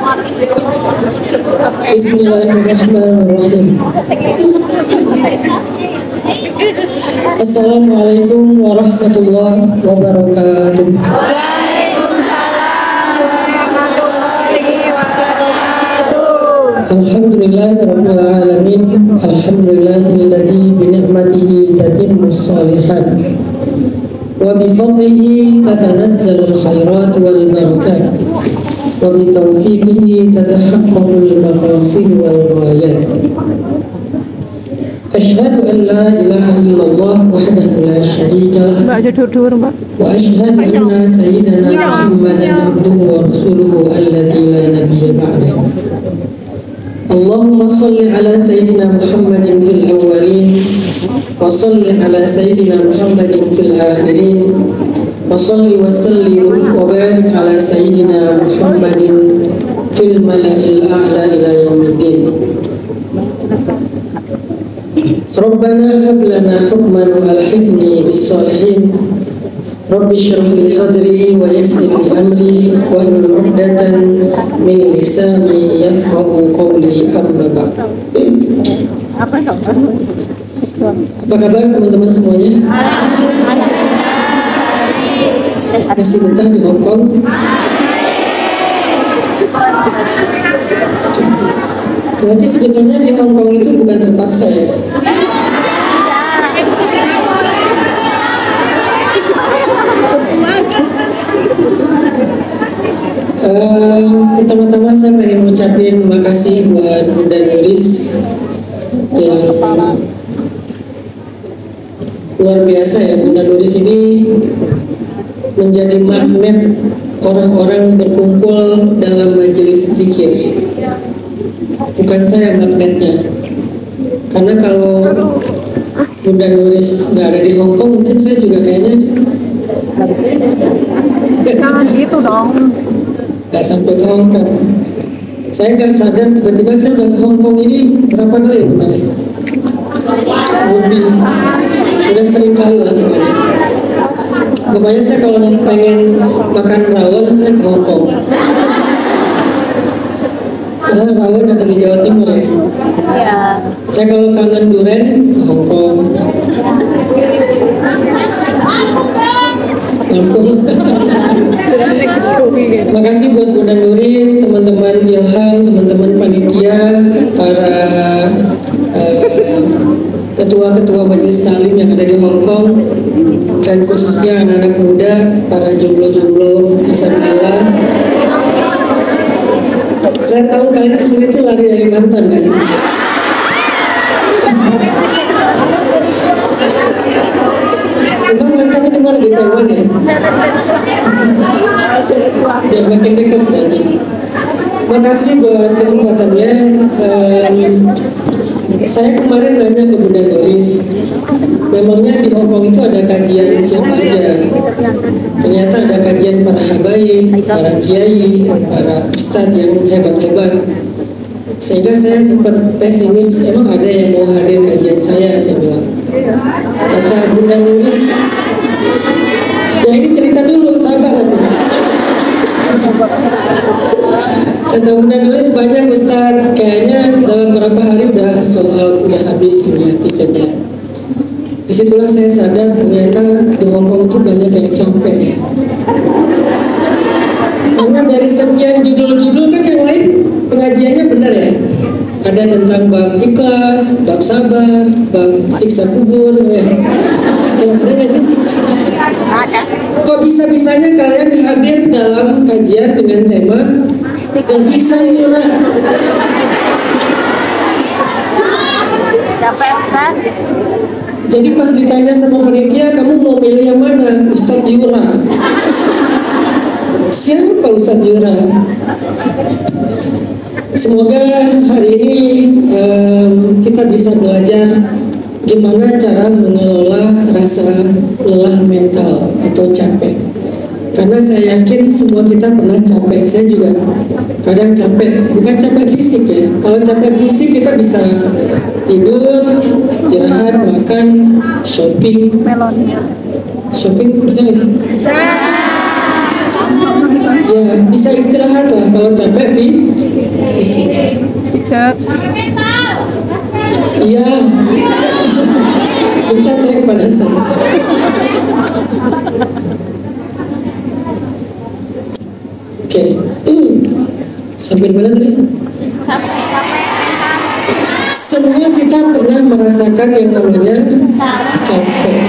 Bismillahirrahmanirrahim. Assalamualaikum warahmatullahi wabarakatuh. Alhamdulillahirabbil alamin. Alhamdulillahilladzi bi ni'matihi tatimmus shalihat wa bi fadlihi tatanazzalul khairat wal barakat wa bi taufiqihi tatahaqqaqul maqasid wal ghayat. Asyhadu an la ilaha illallah wahdahu la syarika lah wa asyhadu anna sayyidana Muhammadan abduhu wa rasuluhu alladzi la nabiyya ba'dahu. Allahumma salli ala sayyidina Muhammadin fil awwalin wa salli ala sayyidina Muhammadin fil akhirin wa salli wa sallim wa barik ala sayyidina Muhammadin fil mala'il a'la ila yaumiddin. Rabbana hab lana hukman wa alhiqni bis salihin. Rabbi shrah li sadri wa yassir li amri wa hlul 'uqdatan min lisani yafqahu qawli, amma ba'd. Apa kabar teman-teman semuanya? Masih betah di Hong Kong? Berarti sebetulnya di Hong Kong itu bukan terpaksa ya? Pertama-tama saya pengen ngucapin makasih buat Bunda Nuris yang luar biasa ya. Bunda Nuris ini menjadi magnet orang-orang berkumpul dalam majelis zikir. Bukan saya magnetnya, karena kalau Bunda Nuris nggak ada di Hong Kong, mungkin saya juga kayaknya jangan gitu dong. Gak sampai ke Hong Kong. Saya nggak sadar tiba-tiba saya udah ke Hong Kong ini berapa kali ya? Lebih, udah sering kali lah pokoknya. Pokoknya saya kalau pengen makan rawon saya ke Hong Kong. Karena rawon ada di Jawa Timur ya. Iya. Saya kalau kangen durian ke Hong Kong. Lampung. Makasih buat Bunda Nuris, teman-teman Ilham, teman-teman panitia, para ketua-ketua majelis taklim yang ada di Hong Kong, dan khususnya anak-anak muda, para jomblo-jomblo fisabilillah. Saya tahu kalian kesini tuh lari dari mantan kan? Emang mantannya di mana, di Taiwan ya? Biar makin dekat berarti. Makasih buat kesempatannya. Saya kemarin nanya ke Bunda Nuris, memangnya di Hong Kong itu ada kajian siapa aja? Ternyata ada kajian para habaib, para kiai, para ustadz yang hebat-hebat. Sehingga saya sempat pesimis, emang ada yang mau hadir kajian saya bilang. Kata Bunda Nuris, ya ini cerita dulu, sabar aja. Kata Bunda Nuris, banyak Ustadz, kayaknya dalam beberapa hari udah sold out, udah habis ini tiketnya. Disitulah saya sadar ternyata di Hong Kong itu banyak yang capek. Karena dari sekian judul-judul kan yang lain pengajiannya benar ya. Ada tentang bab ikhlas, bab sabar, bab siksa kubur ya. Ada nggak sih? Ada. Kok bisa-bisanya kalian hadir dalam kajian dengan tema gak bisa yura? Dapat Ustaz? Jadi pas ditanya sama panitia, kamu mau milih yang mana? Ustadz Yura. Siapa Ustadz Yura? Semoga hari ini kita bisa belajar gimana cara mengelola rasa lelah mental atau capek. Karena saya yakin semua kita pernah capek. Saya juga kadang capek, bukan capek fisik ya. Kalau capek fisik kita bisa tidur, istirahat, makan, shopping. Melonnya. Shopping bisa nggak sih? Bisa. Ya bisa istirahat lah kalau capek fisik. Iya. Bentar saya kepanasan. Oke. Sampai mana tadi? Semua kita pernah merasakan yang namanya capek.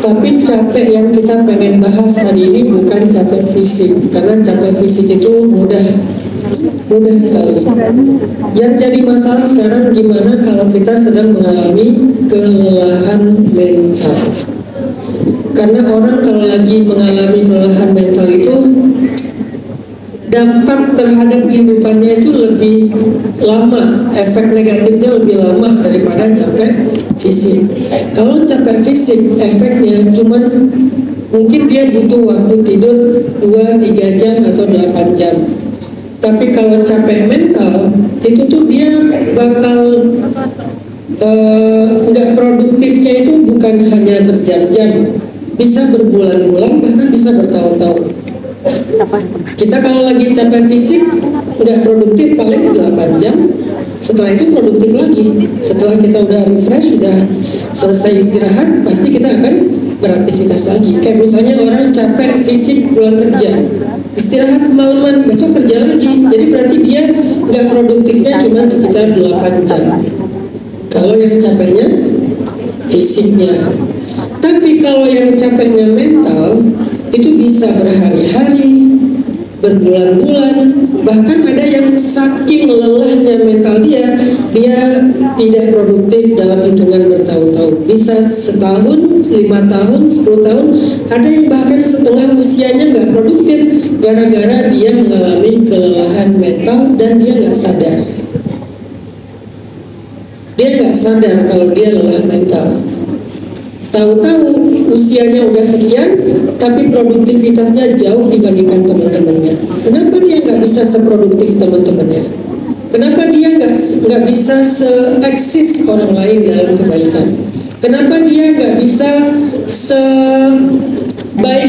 Tapi capek yang kita pengen bahas hari ini bukan capek fisik, karena capek fisik itu mudah sekali. Yang jadi masalah sekarang gimana kalau kita sedang mengalami kelelahan mental. Karena orang kalau lagi mengalami kelelahan mental itu dampak terhadap kehidupannya itu lebih lama, efek negatifnya lebih lama daripada capek fisik. Kalau capek fisik, efeknya cuman mungkin dia butuh waktu tidur 2-3 jam atau 8 jam. Tapi kalau capek mental, itu tuh dia bakal nggak produktifnya itu bukan hanya berjam-jam, bisa berbulan-bulan, bahkan bisa bertahun-tahun. Kita kalau lagi capek fisik nggak produktif paling 8 jam, setelah itu produktif lagi. Setelah kita udah refresh, udah selesai istirahat, pasti kita akan beraktivitas lagi. Kayak misalnya orang capek fisik pulang kerja, istirahat semalaman, besok kerja lagi. Jadi berarti dia nggak produktifnya cuma sekitar 8 jam. Kalau yang capeknya fisiknya. Tapi kalau yang capeknya mental, itu bisa berhari-hari, berbulan-bulan, bahkan ada yang saking lelahnya mental dia tidak produktif dalam hitungan bertahun-tahun. Bisa setahun, 5 tahun, 10 tahun, ada yang bahkan setengah usianya nggak produktif gara-gara dia mengalami kelelahan mental dan dia nggak sadar. Dia nggak sadar kalau dia lelah mental. Tahu-tahu usianya udah sekian, tapi produktivitasnya jauh dibandingkan teman-temannya. Kenapa dia nggak bisa seproduktif teman-temannya? Kenapa dia nggak bisa seeksis orang lain dalam kebaikan? Kenapa dia nggak bisa sebaik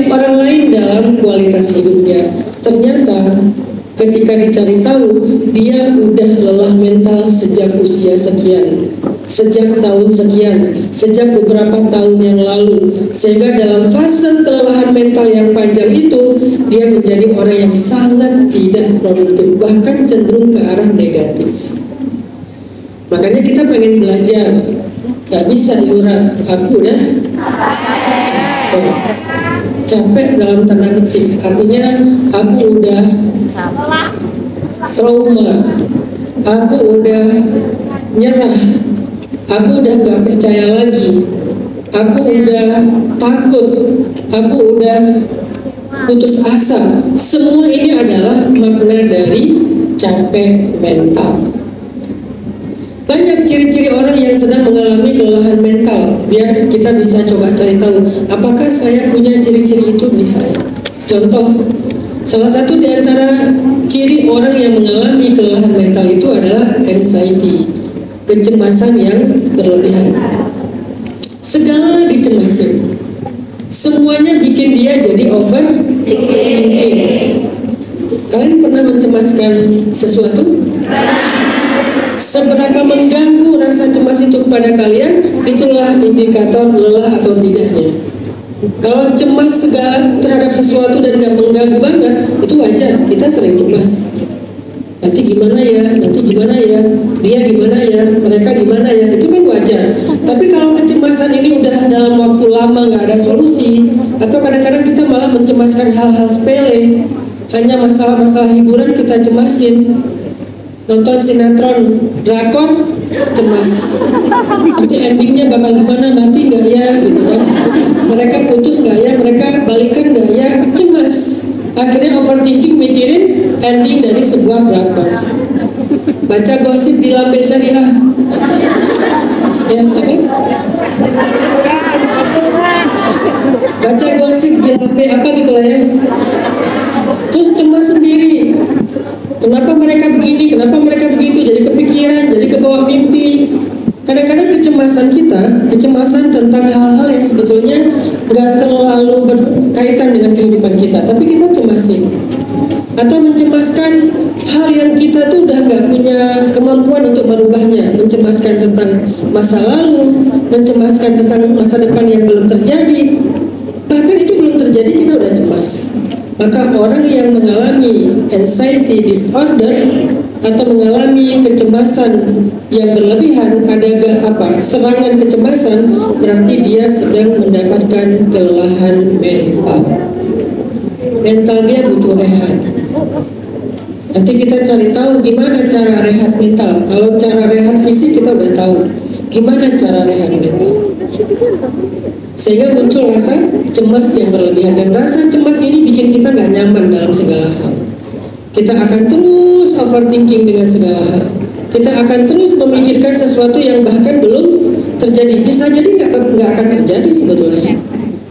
orang lain dalam kualitas hidupnya? Ternyata ketika dicari tahu, dia udah lelah mental sejak usia sekian, sejak tahun sekian, sejak beberapa tahun yang lalu, sehingga dalam fase kelelahan mental yang panjang itu dia menjadi orang yang sangat tidak produktif, bahkan cenderung ke arah negatif. Makanya kita pengen belajar, gak bisa Yura, aku udah capek dalam tanda petik, artinya aku udah trauma, aku udah nyerah, aku udah gak percaya lagi, aku udah takut, aku udah putus asa. Semua ini adalah makna dari capek mental. Banyak ciri-ciri orang yang sedang mengalami kelelahan mental. Biar kita bisa coba cari tahu, apakah saya punya ciri-ciri itu misalnya. Contoh, salah satu di antara ciri orang yang mengalami kelelahan mental itu adalah anxiety, kecemasan yang berlebihan. Segala dicemasin, semuanya bikin dia jadi overthinking. Kalian pernah mencemaskan sesuatu? Seberapa mengganggu rasa cemas itu kepada kalian, itulah indikator lelah atau tidaknya. Kalau cemas segala terhadap sesuatu dan gak mengganggu banget, itu wajar, kita sering cemas. Nanti gimana ya, dia gimana ya, mereka gimana ya, itu kan wajar. Tapi kalau kecemasan ini udah dalam waktu lama gak ada solusi, atau kadang-kadang kita malah mencemaskan hal-hal sepele, hanya masalah-masalah hiburan kita cemasin. Nonton sinetron, drakor, cemas. Nanti endingnya bakal gimana, mati gak ya, gitu kan. Mereka putus gak ya, mereka balikan gak ya, cemas. Akhirnya overthinking mikirin ending dari sebuah drakor. Baca gosip di Lambe Syariah. Ya, apa? Baca gosip di Lambe apa gitu lah ya. Terus cemas sendiri. Kenapa mereka begini, kenapa mereka begitu, jadi kepikiran, jadi kebawa mimpi. Kadang-kadang kecemasan kita, kecemasan tentang hal-hal yang sebetulnya nggak terlalu berkaitan dengan kehidupan kita, tapi kita cemasin. atau mencemaskan hal yang kita tuh udah nggak punya kemampuan untuk merubahnya, mencemaskan tentang masa lalu, mencemaskan tentang masa depan yang belum terjadi, bahkan itu belum terjadi kita udah cemas. Maka orang yang mengalami anxiety disorder atau mengalami kecemasan yang berlebihan, ada serangan kecemasan, berarti dia sedang mendapatkan kelelahan mental. Mental dia butuh rehat. Nanti kita cari tahu gimana cara rehat mental. Kalau cara rehat fisik kita udah tahu, gimana cara rehat mental. Sehingga muncul rasa cemas yang berlebihan, dan rasa cemas ini bikin kita nggak nyaman dalam segala hal. Kita akan terus overthinking dengan segala hal. Kita akan terus memikirkan sesuatu yang bahkan belum terjadi. Bisa jadi nggak akan terjadi sebetulnya.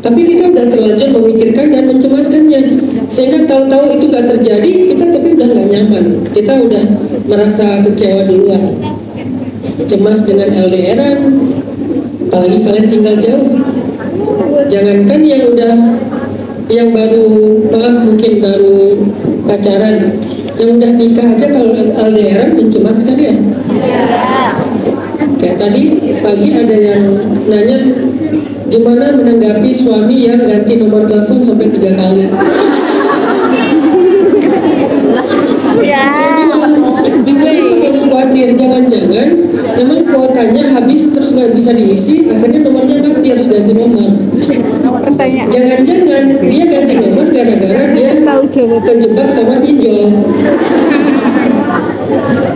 Tapi kita udah terlanjur memikirkan dan mencemaskannya, sehingga tahu-tahu itu nggak terjadi, kita tapi udah nggak nyaman. Kita udah merasa kecewa duluan. Cemas dengan LDRan, apalagi kalian tinggal jauh. Jangankan yang baru, maaf mungkin baru pacaran, yang udah nikah aja kalau LDRan mencemaskan ya. Kayak tadi pagi ada yang nanya gimana menanggapi suami yang ganti nomor telepon sampai 3 kali. Saya bilang, khawatir jangan-jangan memang kuotanya habis terus nggak bisa diisi, akhirnya nomornya mati, harus ganti nomor. Jangan-jangan dia ganti nomor gara-gara dia kejebak sama pinjol.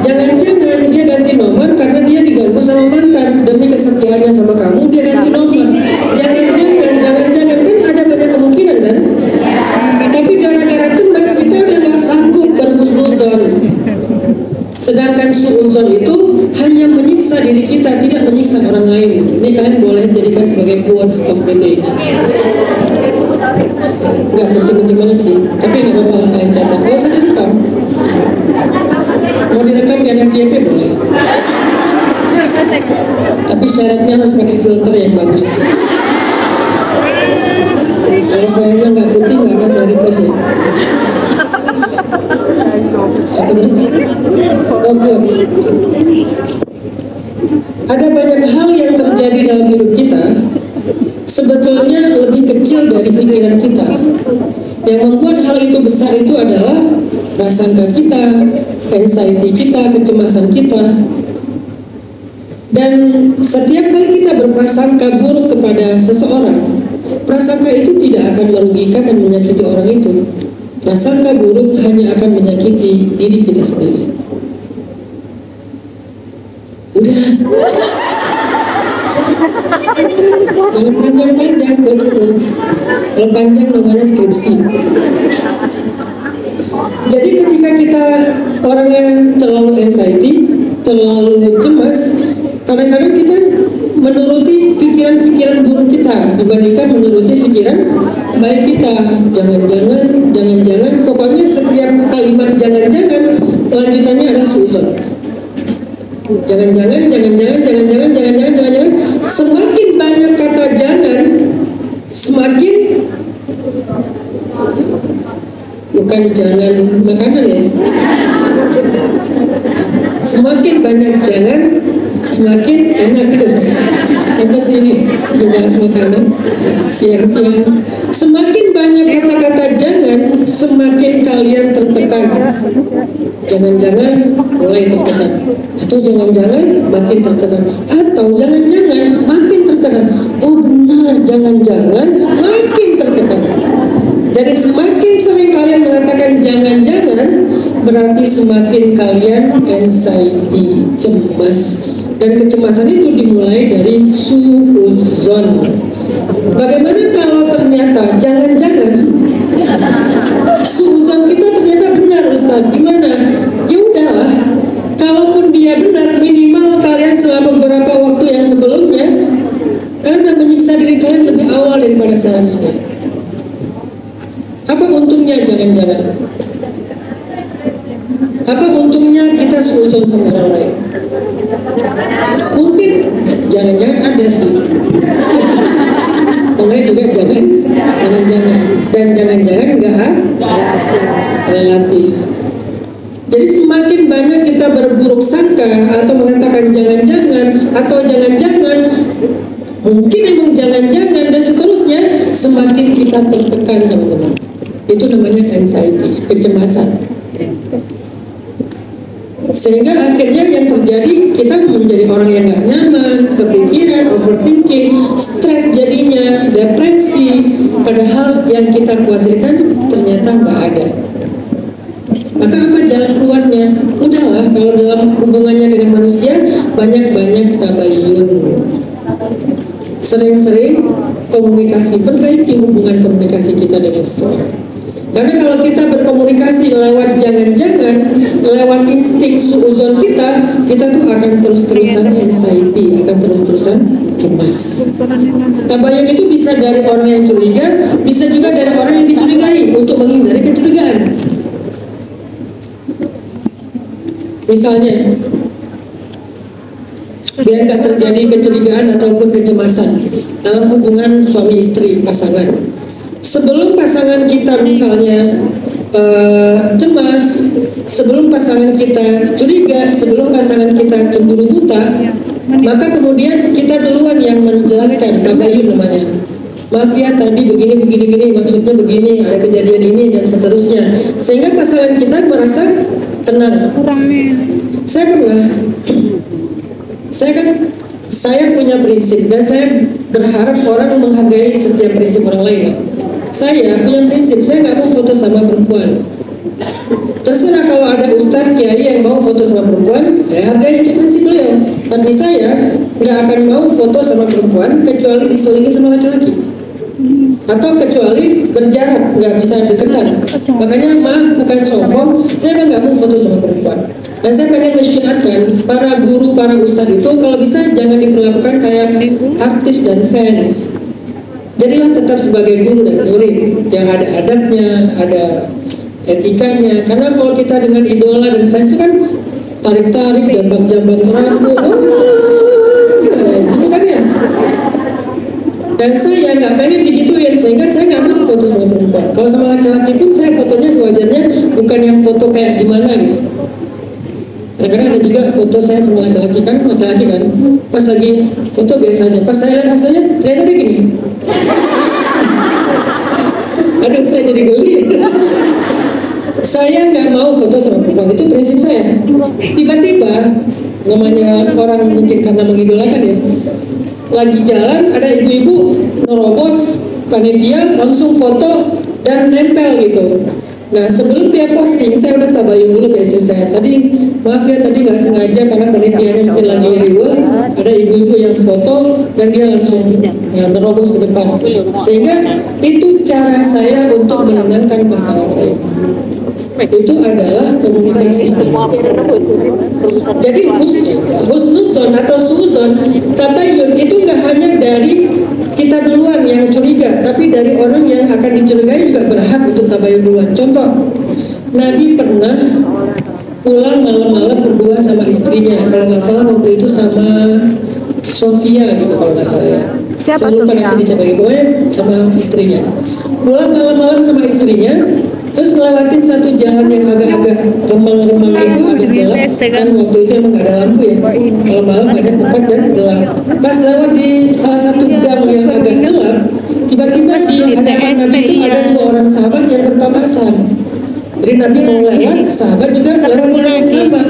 Jangan-jangan dia ganti nomor karena dia diganggu sama mantan, demi kesetiaannya sama kamu dia ganti nomor. Jangan-jangan kan ada banyak kemungkinan kan. Tapi gara-gara cemas kita udah gak sanggup berhusnuzon. Sedangkan suuzon itu hanya menyiksa diri kita, tidak menyiksa orang lain. Ini kalian boleh jadikan sebagai quotes of the day. Gak penting-penting banget sih, tapi gak apa-apa lah kalian catat. Gak usah direkam. Mau direkam biar FYP boleh. Tapi syaratnya harus pakai filter yang bagus. Kalau sayangnya nggak putih nggak akan saya repost ya. Apa tadi? Oh, quotes. Ada banyak hal yang terjadi dalam hidup kita sebetulnya lebih kecil dari pikiran kita. Yang membuat hal itu besar itu adalah prasangka kita, anxiety kita, kecemasan kita. Dan setiap kali kita berprasangka buruk kepada seseorang, prasangka itu tidak akan merugikan dan menyakiti orang itu. Prasangka buruk hanya akan menyakiti diri kita sendiri. Udah. Jangan panjang-panjang buat itu. Kalau panjang namanya skripsi. Jadi ketika kita orang yang terlalu anxiety, terlalu cemas, kadang-kadang kita menuruti pikiran-pikiran buruk kita dibandingkan menuruti pikiran baik kita. Jangan-jangan, pokoknya setiap kalimat jangan-jangan lanjutannya adalah suuzon. Jangan-jangan. Semakin banyak kata jangan, semakin bukan jangan makanan ya. Semakin banyak jangan, semakin enak. Apa sih ini? Membahas makanan siang-siang. Semakin banyak kata-kata jangan, semakin kalian tertekan. Jangan-jangan mulai tertekan, atau jangan-jangan makin tertekan, atau jangan-jangan makin tertekan. Oh benar, jangan-jangan makin tertekan. Jadi semakin sering kalian mengatakan jangan-jangan, berarti semakin kalian anxiety, cemas. Dan kecemasan itu dimulai dari suuzon. Bagaimana kalau ternyata jangan-jangan suuzon kita ternyata benar, Ustaz? Gimana? Ya udahlah, kalaupun dia benar, minimal kalian selama beberapa waktu yang sebelumnya kalian udah menyiksa diri kalian lebih awal daripada seharusnya. Apa untungnya jangan-jangan? Apa untungnya kita suuzon sama orang lain? Mungkin jangan-jangan ada sih. namanya juga jangan-jangan, dan jangan-jangan nggak relatif. Jadi semakin banyak kita berburuk sangka atau mengatakan jangan-jangan atau jangan-jangan, mungkin emang jangan-jangan dan seterusnya, semakin kita tertekan, teman-teman. Itu namanya anxiety, kecemasan. Sehingga akhirnya yang terjadi, kita menjadi orang yang gak nyaman, kepikiran, overthinking, stres jadinya, depresi, padahal yang kita khawatirkan ternyata gak ada. Maka apa jalan keluarnya? Udahlah, kalau dalam hubungannya dengan manusia, banyak-banyak tabayun. Sering-sering komunikasi, perbaiki hubungan komunikasi kita dengan seseorang. Karena kalau kita berkomunikasi lewat jangan-jangan, lewat insting suuzon kita tuh akan terus-terusan anxiety, akan terus-terusan cemas. Tabayun itu bisa dari orang yang curiga, bisa juga dari orang yang dicurigai untuk menghindari kecurigaan. Misalnya, biar nggak terjadi kecurigaan ataupun kecemasan dalam hubungan suami istri, pasangan. Sebelum pasangan kita misalnya cemas, sebelum pasangan kita curiga, sebelum pasangan kita cemburu buta, maka kemudian kita duluan yang menjelaskan, tabayun namanya. Maaf ya, tadi begini, maksudnya begini, ada kejadian ini dan seterusnya. Sehingga pasangan kita merasa tenang. Saya punya prinsip dan saya berharap orang menghargai setiap prinsip orang lain. Saya punya prinsip, saya nggak mau foto sama perempuan. Terserah kalau ada ustadz kiai yang mau foto sama perempuan, saya hargai, itu prinsip beliau. Tapi saya nggak akan mau foto sama perempuan kecuali diselingi sama laki-laki, atau kecuali berjarak, nggak bisa deketan. Makanya maaf, bukan sombong, saya emang nggak mau foto sama perempuan. Dan saya pengen mensyiarkan para guru, para ustadz itu kalau bisa jangan diperlakukan kayak artis dan fans. Jadilah tetap sebagai guru dan murid yang ada adabnya, ada etikanya. Karena kalau kita dengan idola dan fans itu kan tarik-tarik, jambak-jambak rambut, gitu kan ya. Dan saya nggak pengen digituin, sehingga saya nggak mau foto sama perempuan. Kalau sama laki-laki pun saya fotonya sewajarnya, bukan yang foto kayak gimana gitu. Kadang-kadang ada juga foto saya sama laki-laki kan, pas lagi foto biasa aja, pas saya lihat hasilnya ternyata dia gini. Aduh, saya jadi geli. Saya nggak mau foto sama perempuan, itu prinsip saya. Tiba-tiba, namanya orang mungkin karena mengidolakan ya, lagi jalan ada ibu-ibu nerobos panitia langsung foto dan nempel gitu. Nah, sebelum dia posting, saya udah tabayun dulu ke istri saya. Tadi, maaf ya, tadi nggak sengaja karena panitianya mungkin lagi riuh, ada ibu-ibu yang foto dan dia langsung nerobos ke depan. Sehingga itu cara saya untuk menenangkan pasangan saya. Itu adalah komunikasi. Jadi husnuzon atau suuzon, tabayun itu nggak hanya dari kita duluan yang curiga, tapi dari orang yang akan dicurigai juga berhak untuk tabayun duluan. Contoh, Nabi pernah pulang malam-malam berdua sama istrinya, kalau nggak salah waktu itu sama Sofia gitu kalau nggak salah. Siapa Sofia? Pokoknya sama istrinya. Pulang malam-malam sama istrinya, terus ngelewatin satu jalan yang agak-agak remang-remang itu, agak gelap, kan waktu itu emang gak ada lampu ya, kalau malam ada tempat dan gelap. Pas lewat di salah satu gang yang agak gelap, tiba-tiba di hadapan Nabi itu ada dua orang sahabat yang berpapasan. Jadi Nabi mau lewat, sahabat juga lewat jalan yang sama.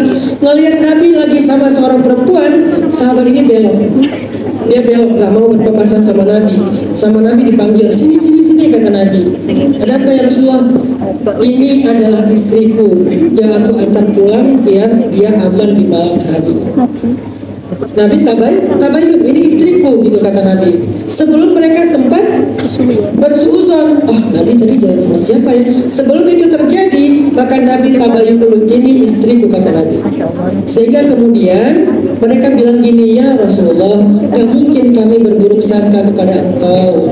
Ngelihat Nabi lagi sama seorang perempuan, sahabat ini belok. Dia belok, gak mau berpapasan sama Nabi. Sama Nabi dipanggil, sini kata Nabi. Ada apa ya Rasulullah? Ini adalah istriku yang aku antar pulang biar dia aman di malam hari. Nabi tabayun, ini istriku gitu kata Nabi. Sebelum mereka sempat bersuuzon, oh Nabi tadi jalan sama siapa ya? Sebelum itu terjadi, maka Nabi tabayun dulu, ini istriku kata Nabi. Sehingga kemudian mereka bilang gini, ya Rasulullah, gak mungkin kami berburuk sangka kepada engkau.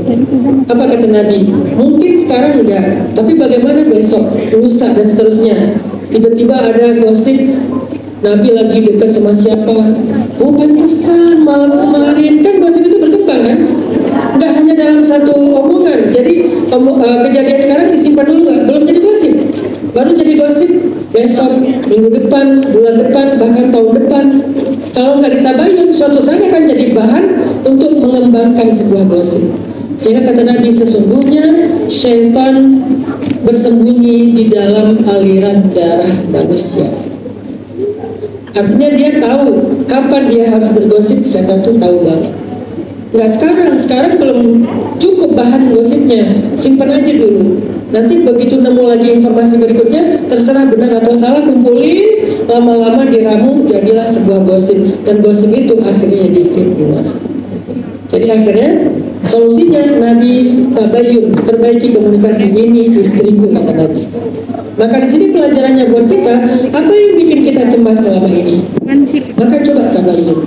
Apa kata Nabi? Mungkin sekarang enggak, tapi bagaimana besok, lusa dan seterusnya? Tiba-tiba ada gosip Nabi lagi dekat sama siapa. Oh pantesan malam kemarin, kan gosip itu berkembang kan? Nggak hanya dalam satu omongan. Jadi kejadian sekarang disimpan dulu nggak? Belum jadi gosip. Baru jadi gosip besok, minggu depan, bulan depan, bahkan tahun depan. Kalau nggak ditabayun, suatu saat akan jadi bahan untuk mengembangkan sebuah gosip. Sehingga kata Nabi, sesungguhnya syaitan bersembunyi di dalam aliran darah manusia. Artinya dia tahu kapan dia harus bergosip. Setan tuh tahu banget. Nggak sekarang belum cukup bahan gosipnya, simpan aja dulu. Nanti begitu nemu lagi informasi berikutnya, terserah benar atau salah, kumpulin, lama-lama diramu, jadilah sebuah gosip. Dan gosip itu akhirnya difitnah. Jadi akhirnya solusinya Nabi tabayun, perbaiki komunikasi. Ini istriku, kata Nabi. Maka di sini pelajarannya buat kita, apa yang bikin kita cemas selama ini? Maka coba tabayun.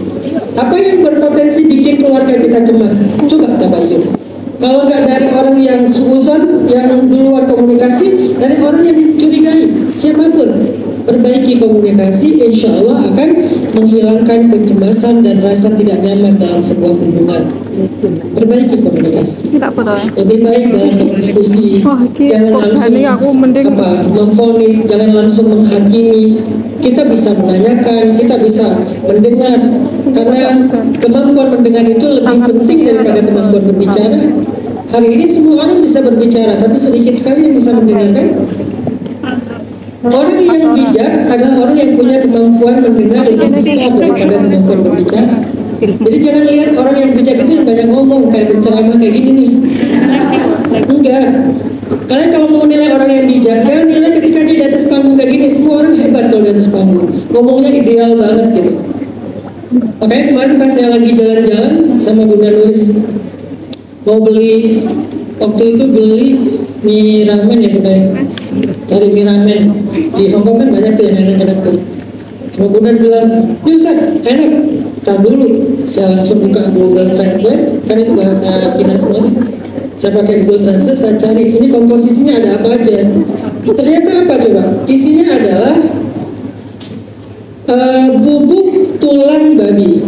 Apa yang berpotensi bikin keluarga kita cemas? Coba tabayun. Kalau nggak dari orang yang suuzon, yang duluan komunikasi, dari orang yang dicurigai, siapapun, perbaiki komunikasi, insya Allah akan menghilangkan kecemasan dan rasa tidak nyaman dalam sebuah hubungan. Perbaiki komunikasi. Lebih baik dalam berdiskusi, jangan langsung memvonis, jangan langsung menghakimi. Kita bisa menanyakan, kita bisa mendengar, karena kemampuan mendengar itu lebih penting daripada kemampuan berbicara. Hari ini semua orang bisa berbicara, tapi sedikit sekali yang bisa mendengarkan. Orang yang bijak adalah orang yang punya kemampuan mendengar lebih besar daripada kemampuan berbicara. Jadi jangan lihat orang yang bijak itu yang banyak ngomong, kayak penceramah kayak gini nih. Enggak. Kalian kalau mau nilai orang yang bijak, jangan nilai ketika dia di atas panggung kayak gini. Semua orang hebat kalau di atas panggung, ngomongnya ideal banget gitu. Makanya kemarin pas saya lagi jalan-jalan sama Bunda Nuris, mau beli, waktu itu beli mie ramen ya Bunda, cari mie ramen. Di Hongkong kan banyak tuh yang enak-enak tuh. Sama Bunda bilang, "Yuk Ustaz, enak." Tar dulu, saya langsung buka Google Translate, kan itu bahasa Cina semua tuh. Saya pakai Google Translate, saya cari ini komposisinya ada apa aja. Ternyata apa coba? Isinya adalah bubuk tulang babi.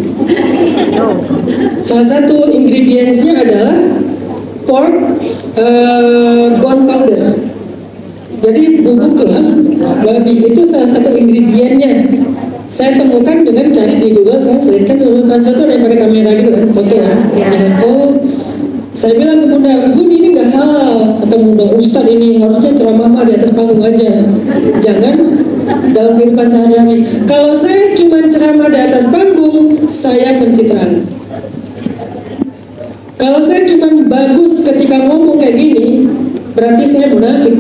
Salah satu ingredientsnya adalah pork bone powder. Jadi bubuk tulang babi itu salah satu ingredientnya. Saya temukan dengan cari di Google Translate. Kan Google Translate itu ada yang pakai kamera gitu kan, foto kan. Oh, saya bilang ke Bunda, "Bun, ini nggak halal." Atau Bunda, "Ustadz, ini harusnya ceramah di atas panggung aja, jangan dalam kehidupan sehari-hari." Kalau saya cuma ceramah di atas panggung, saya pencitraan. Kalau saya cuma bagus ketika ngomong kayak gini, berarti saya munafik.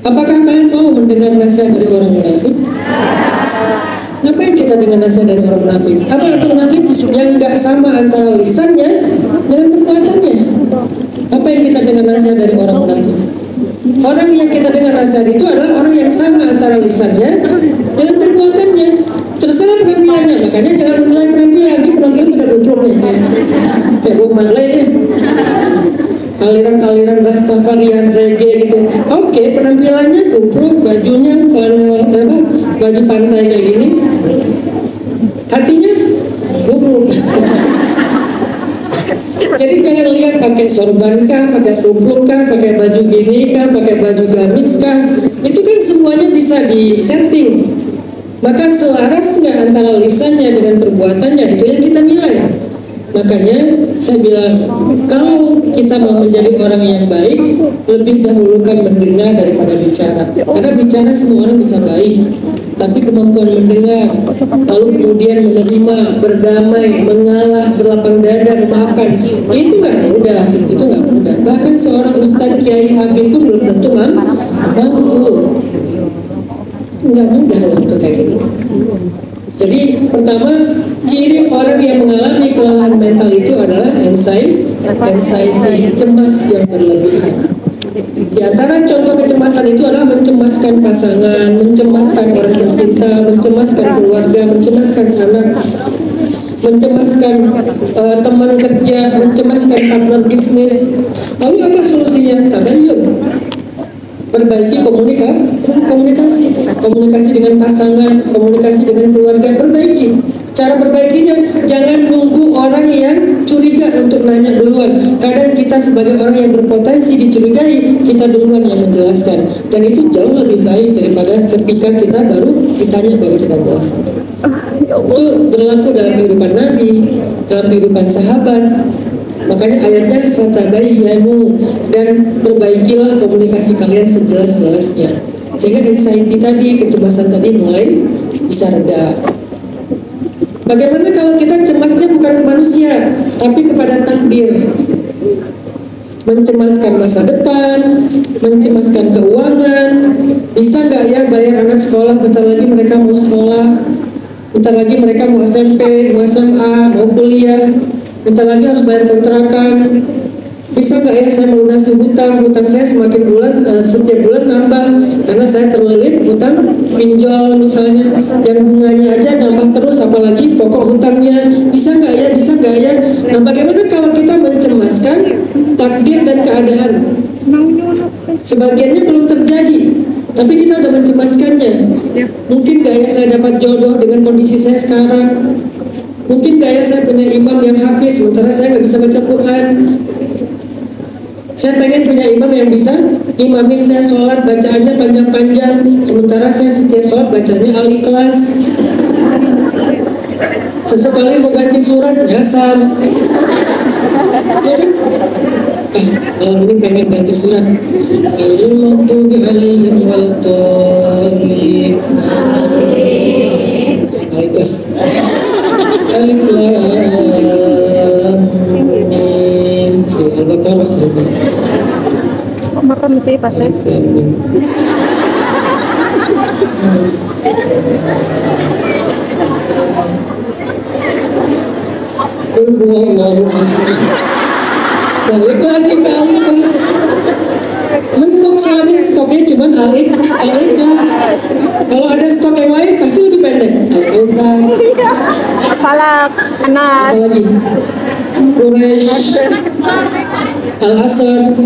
Apakah kalian mau mendengar nasihat dari orang munafik? Ngapain kita dengan nasihat dari orang munafik? Apa itu munafik? Yang nggak sama antara lisannya dan perbuatannya. Apa yang kita dengar nasihat dari orang munafik? Orang yang kita dengar nasihat itu adalah orang yang sama antara lisannya dengan perbuatannya. Terserah penampilannya, makanya jangan menilai penampilan. Ini penampilan kita goblok nih, kayak Bob Marley, aliran-aliran Rastafarian reggae gitu. Oke, penampilannya goblok, bajunya baju pantai kayak gini, hatinya goblok. Jadi jangan lihat pakai sorban kah, pakai kupluk kah, pakai baju gini kah, pakai baju gamis kah. Itu kan semuanya bisa disetting. Maka selaras nggak antara lisannya dengan perbuatannya, itu yang kita nilai. Makanya saya bilang, kalau kita mau menjadi orang yang baik, lebih dahulukan mendengar daripada bicara. Karena bicara semua orang bisa baik, tapi kemampuan mendengar, lalu kemudian menerima, berdamai, mengalah, berlapang dada, memaafkan, itu nggak mudah. Itu nggak mudah. Bahkan seorang Ustadz Kiai Habib pun belum tentu mampu. Nggak mudah loh itu kayak gitu. Jadi pertama, ciri orang yang mengalami kelelahan mental itu adalah anxiety, cemas yang berlebihan. Di antara contoh kecemasan itu adalah mencemaskan pasangan, mencemaskan orang tercinta, mencemaskan keluarga, mencemaskan anak, mencemaskan teman kerja, mencemaskan partner bisnis. Lalu apa solusinya? Tabayun. Perbaiki komunikasi dengan pasangan, komunikasi dengan keluarga, perbaiki. Cara perbaikinya, jangan nunggu orang yang curiga untuk nanya duluan. Kadang kita sebagai orang yang berpotensi dicurigai, kita duluan yang menjelaskan. Dan itu jauh lebih baik daripada ketika kita baru ditanya baru kita jelaskan. Itu berlaku dalam kehidupan Nabi, dalam kehidupan sahabat. Makanya ayatnya fatabayyanu, dan perbaikilah komunikasi kalian sejelas-jelasnya. Sehingga anxiety tadi, kecemasan tadi mulai bisa reda. Bagaimana kalau kita cemasnya bukan ke manusia, tapi kepada takdir? Mencemaskan masa depan, mencemaskan keuangan. Bisa nggak ya bayar anak sekolah, bentar lagi mereka mau sekolah, bentar lagi mereka mau SMP, mau SMA, mau kuliah, bentar lagi harus bayar kontrakan. Bisa nggak ya saya melunasi hutang saya semakin bulan, setiap bulan nambah karena saya terlilit hutang pinjol misalnya, yang bunganya aja nambah terus, apalagi pokok hutangnya. Bisa nggak ya? Nah, bagaimana kalau kita mencemaskan takdir dan keadaan? Sebagiannya belum terjadi, tapi kita udah mencemaskannya. Mungkin nggak ya saya dapat jodoh dengan kondisi saya sekarang? Mungkin nggak ya saya punya imam yang hafiz sementara saya nggak bisa baca Quran? Saya pengen punya imam yang bisa imamin saya sholat, bacaannya panjang-panjang, sementara saya setiap sholat bacanya Al-Ikhlas. Sesekali mau ganti surat, nyasar. Ya kan? Kalau ini pengen ganti surat, ghairil maghdubi alaihim waladdallin. Al-Ikhlas. Alif Lam Mim. Al-Baqarah cerita. Makan sih pas Alif Lam Mim. Qul huwallahu ahad. Balik lagi ke Al-Ikhlas. Mentok soalnya stoknya cuma Al-Ikhlas. Kalau ada stok yang lain pasti lebih pendek. Al-Kautsar. Falak, Anas. Apalagi Quraisy, Al-Asr.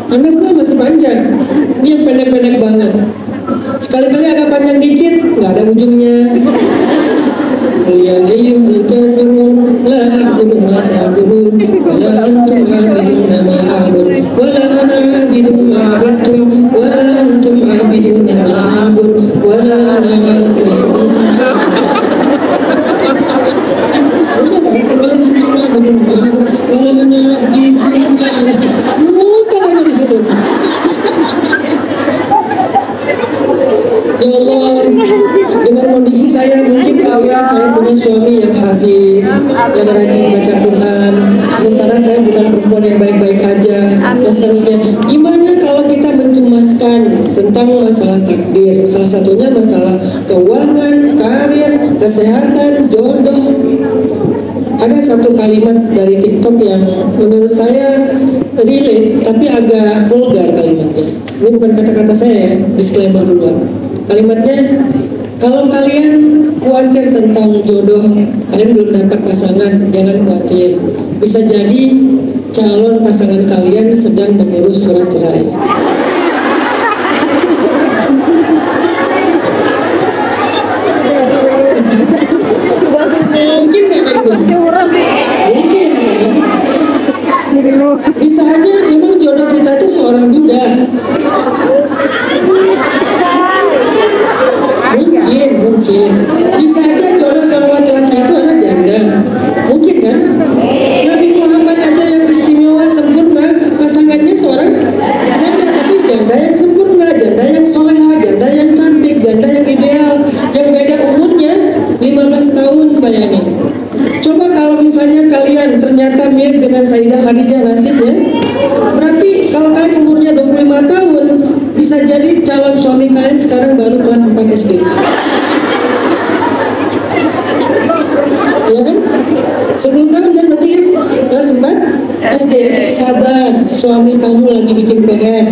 Anas mah masih panjang. Ini yang pendek-pendek banget. Sekali-kali agak panjang dikit, nggak ada ujungnya. Ya ayyuhal kafirun la a'budu ma ta'budun wa la antum 'abiduna ma a'budu wa la ana 'abidun ma 'abadtum wa la antum 'abiduna ma a'budu wa la ana 'abidun muter aja di situ. Ya Allah, dengan kondisi saya mungkin kaya saya punya suami yang hafiz, yang rajin baca Quran, sementara saya bukan perempuan yang baik-baik aja, dan seterusnya. Gimana kalau kita mencemaskan tentang masalah takdir? Salah satunya masalah keuangan, karir, kesehatan, jodoh. Ada satu kalimat dari TikTok yang menurut saya relate, tapi agak vulgar kalimatnya. Ini bukan kata-kata saya, disclaimer duluan. Kalimatnya, kalau kalian khawatir tentang jodoh, kalian belum dapat pasangan, jangan khawatir. Bisa jadi calon pasangan kalian sedang mengurus surat cerai. Mungkin nggak kan? Mungkin kan? Bisa aja memang jodoh kita itu seorang duda. Mungkin bisa aja jodoh seorang laki-laki itu anak janda. Mungkin kan? Nabi Muhammad aja yang istimewa sempurna, pasangannya seorang janda, tapi janda yang sempurna, janda yang soleha, janda yang cantik, janda yang ideal, yang beda umurnya 15 tahun. Bayangin. Coba kalau misalnya kalian ternyata mirip dengan Sayyidah Khadijah nasibnya, berarti kalau kalian umurnya 25 tahun, bisa jadi calon suami kalian sekarang baru kelas 4 SD. Ya kan? 10 tahun dan berarti kan kelas 4 SD. Sabar, suami kamu lagi bikin PR.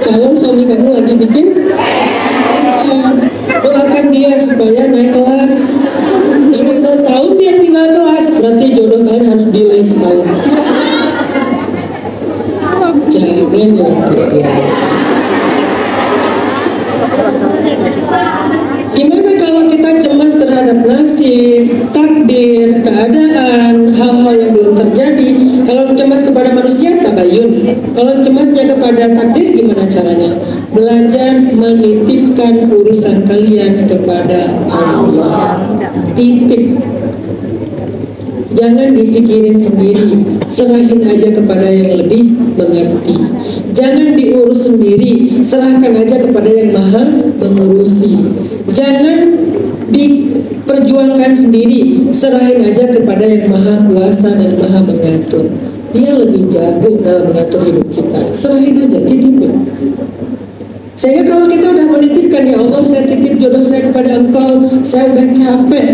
Calon suami kamu lagi bikin PR. Doakan dia supaya naik kelas. Karena setahun dia tinggal kelas, berarti jodoh kalian harus delay setahun. Jangan ya. nasib, takdir, keadaan, hal-hal yang belum terjadi. Kalau cemas kepada manusia, tabayun. Kalau cemasnya kepada takdir, gimana caranya? Belajar menitipkan urusan kalian kepada Allah. Titip. Jangan dipikirin sendiri, serahin aja kepada yang lebih mengerti. Jangan diurus sendiri, serahkan aja kepada yang maha mengurusi. Jangan diperjuangkan sendiri, serahin aja kepada yang maha kuasa dan maha mengatur. Dia lebih jago dalam mengatur hidup kita. Serahin aja, titipin. Sehingga kalau kita udah menitipkan, ya Allah saya titip jodoh saya kepada Engkau, saya udah capek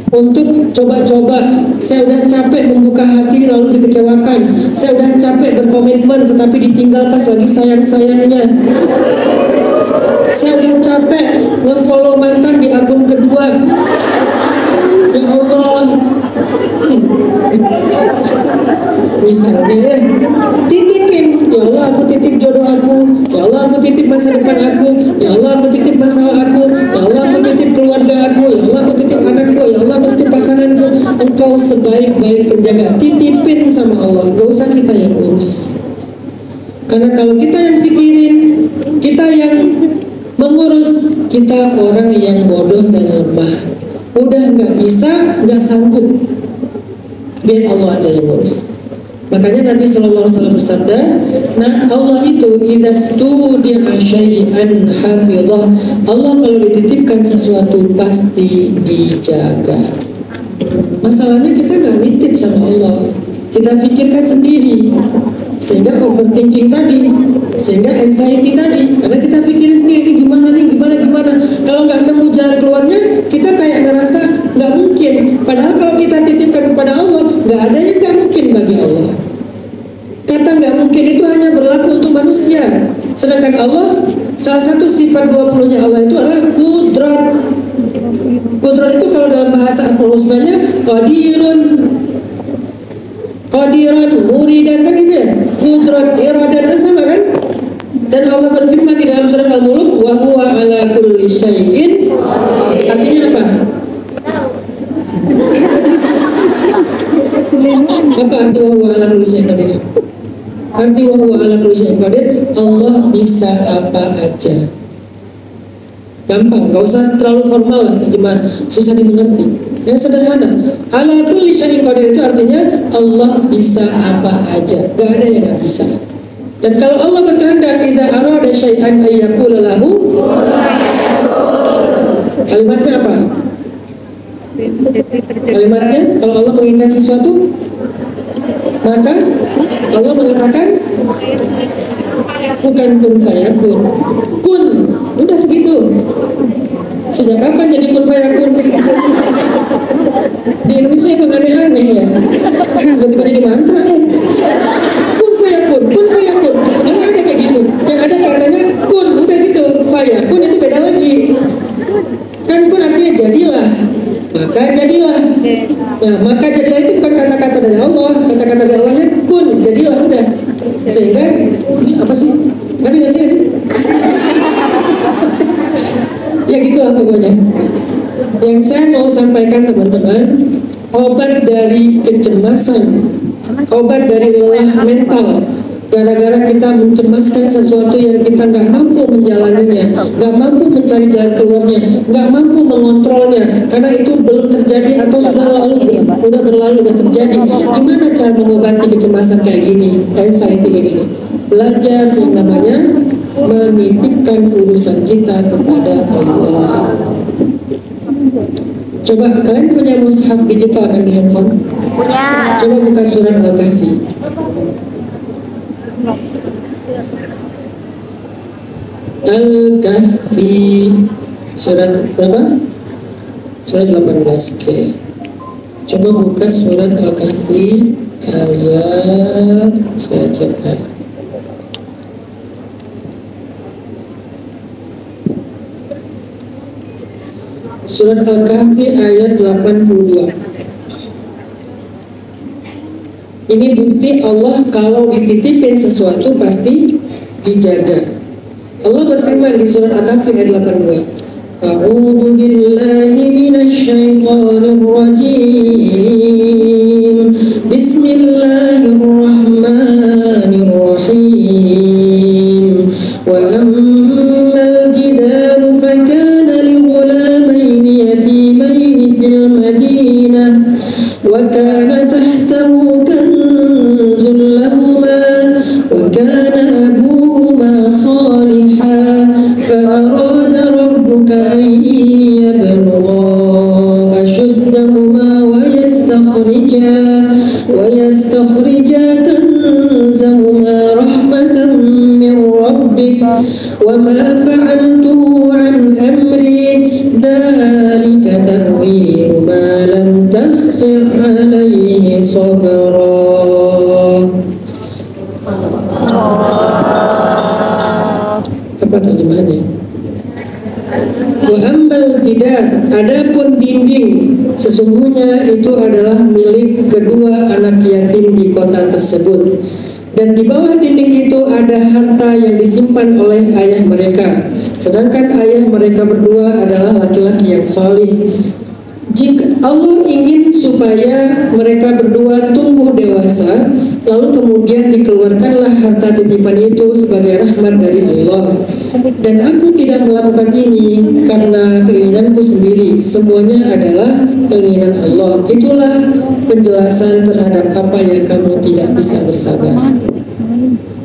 untuk coba-coba, saya udah capek membuka hati lalu dikecewakan, saya udah capek berkomitmen tetapi ditinggal pas lagi sayang-sayangnya, saya udah capek nge-follow mantan di akun kedua. Ya Allah, misalnya titipin, ya Allah aku titip jodoh aku, ya Allah aku titip masa depan aku, ya Allah aku titip masalah aku, ya Allah aku titip keluarga aku, ya Allah aku titip anakku, ya Allah aku titip pasanganku. Engkau sebaik-baik penjaga, titipin sama Allah, gak usah kita yang urus. Karena kalau kita yang pikirin, kita yang mengurus, kita orang yang bodoh dan lemah. Udah nggak bisa, nggak sanggup, biar Allah aja yang ngurus. Makanya Nabi SAW bersabda, nah Allah itu idza studi'a syai'an hafizah. Allah kalau dititipkan sesuatu pasti dijaga. Masalahnya kita nggak nitip sama Allah, kita pikirkan sendiri, sehingga overthinking tadi, sehingga anxiety tadi, karena kita pikirin sendiri gimana. Kalau nggak nemu jalan keluarnya, kita kayak ngerasa nggak mungkin. Padahal kalau kita titipkan kepada Allah, nggak ada yang nggak mungkin bagi Allah. Kata nggak mungkin itu hanya berlaku untuk manusia. Sedangkan Allah, salah satu sifat 20-nya Allah itu adalah kudrat. Kudrat itu kalau dalam bahasa Asmaul Husnanya Qadirun, muridan, kan gitu ya. Kudrat, iradan, kan sama kan? Dan Allah berfirman di dalam surat Al-Mulk, wa huwa ala kulli syai'in. Artinya apa? Apa arti wa huwa ala kulli syai'in qadir? Arti wa huwa ala kulli syai'in qadir, Allah bisa apa aja. Gampang, gak usah terlalu formal lah terjemahan, susah dimengerti. Yang sederhana, ala kulli syai'in qadir itu artinya Allah bisa apa aja, gak ada yang gak bisa. Dan kalau Allah berkehendak, idza arada syai'an ayyaqula lahu, kalimatnya apa? Kalimatnya, kalau Allah menginginkan sesuatu, maka Allah mengatakan bukan kun fayakun, kun, udah segitu. Sejak kapan jadi kun fayakun? Di Indonesia emang aneh-aneh ya, tiba-tiba jadi mantra ya. Kun fayakun, mana ada kayak gitu? Yang ada katanya kun, udah gitu. Fayakun itu beda lagi. Kan kun artinya jadilah, maka jadilah. Nah, maka jadilah itu bukan kata-kata dari Allah. Kata-kata dari Allahnya kun, jadilah, udah. Sehingga ini apa sih? Kan ngerti gak sih? Ya gitulah pokoknya. Yang saya mau sampaikan teman-teman, obat dari kecemasan, obat dari lelah mental, gara-gara kita mencemaskan sesuatu yang kita nggak mampu menjalaninya, nggak mampu mencari jalan keluarnya, nggak mampu mengontrolnya, karena itu belum terjadi atau sudah berlalu, udah terjadi. Gimana cara mengobati kecemasan kayak gini, anxiety kayak gini? Belajar yang namanya menitipkan urusan kita kepada Allah. Coba kalian punya mushaf digital kan di handphone? Punya. Coba buka surat Al-Kahfi. Al-Kahfi surat berapa? Surat 18. Oke. Coba buka surat Al-Kahfi ayat, saya cek. Surat Al-Kahfi ayat 82. Ini bukti Allah kalau dititipin sesuatu pasti dijaga. Allah berfirman di surat Al-Kahfi ayat 82, A'udzu billahi minasy syaithanir rajim. Bismillahirrahmanirrahim. Wa ammal jidaru fakana li ghulamaini yatimaini fil madinah wa kana tahtahu kanzun lahumā wa kana abūhumā ṣāliḥan fa arāda rabbuka an yablugha ashuddahumā wa yastakhrija kanzahumā raḥmatan min rabbik wa mā fa'altuhu 'an amri dzalika ta'wīlu mā lam tasṭi' 'alayhi sabrā. Apa terjemahannya? Wa ammal jidar, adapun dinding, sesungguhnya itu adalah milik kedua anak yatim di kota tersebut, dan di bawah dinding itu ada harta yang disimpan oleh ayah mereka, sedangkan ayah mereka berdua adalah laki-laki yang salih. Jika Allah ingin supaya mereka berdua tumbuh dewasa, lalu kemudian dikeluarkanlah harta titipan itu sebagai rahmat dari Allah. Dan aku tidak melakukan ini karena keinginanku sendiri, semuanya adalah keinginan Allah. Itulah penjelasan terhadap apa yang kamu tidak bisa bersabar.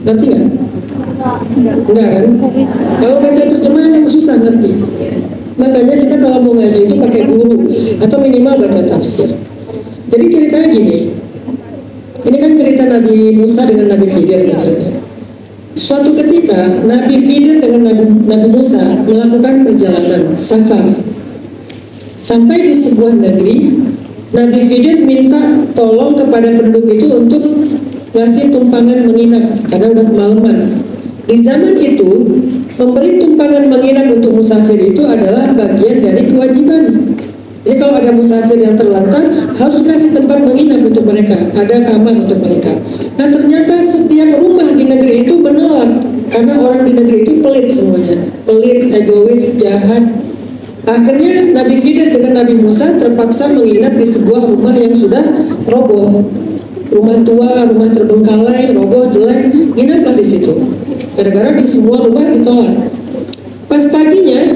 Ngerti nggak? Enggak kan? Kalau baca terjemahan yang susah ngerti. Makanya kita kalau mau ngaji itu pakai guru atau minimal baca tafsir. Jadi ceritanya gini, ini kan cerita Nabi Musa dengan Nabi Khidir ceritanya. Suatu ketika Nabi Khidir dengan Nabi Musa melakukan perjalanan safar. Sampai di sebuah negeri, Nabi Khidir minta tolong kepada penduduk itu untuk ngasih tumpangan menginap karena udah kemalaman. Di zaman itu, memberi tumpangan menginap untuk musafir itu adalah bagian dari kewajiban. Jadi kalau ada musafir yang terlantar, harus dikasih tempat menginap untuk mereka, ada kamar untuk mereka. Nah ternyata setiap rumah di negeri itu menolak, karena orang di negeri itu pelit semuanya, pelit, egois, jahat. Akhirnya Nabi Khidir dengan Nabi Musa terpaksa menginap di sebuah rumah yang sudah roboh, rumah tua, rumah terbengkalai, roboh, jelek, nginaplah di situ. Gara-gara di semua rumah ditolak. Pas paginya,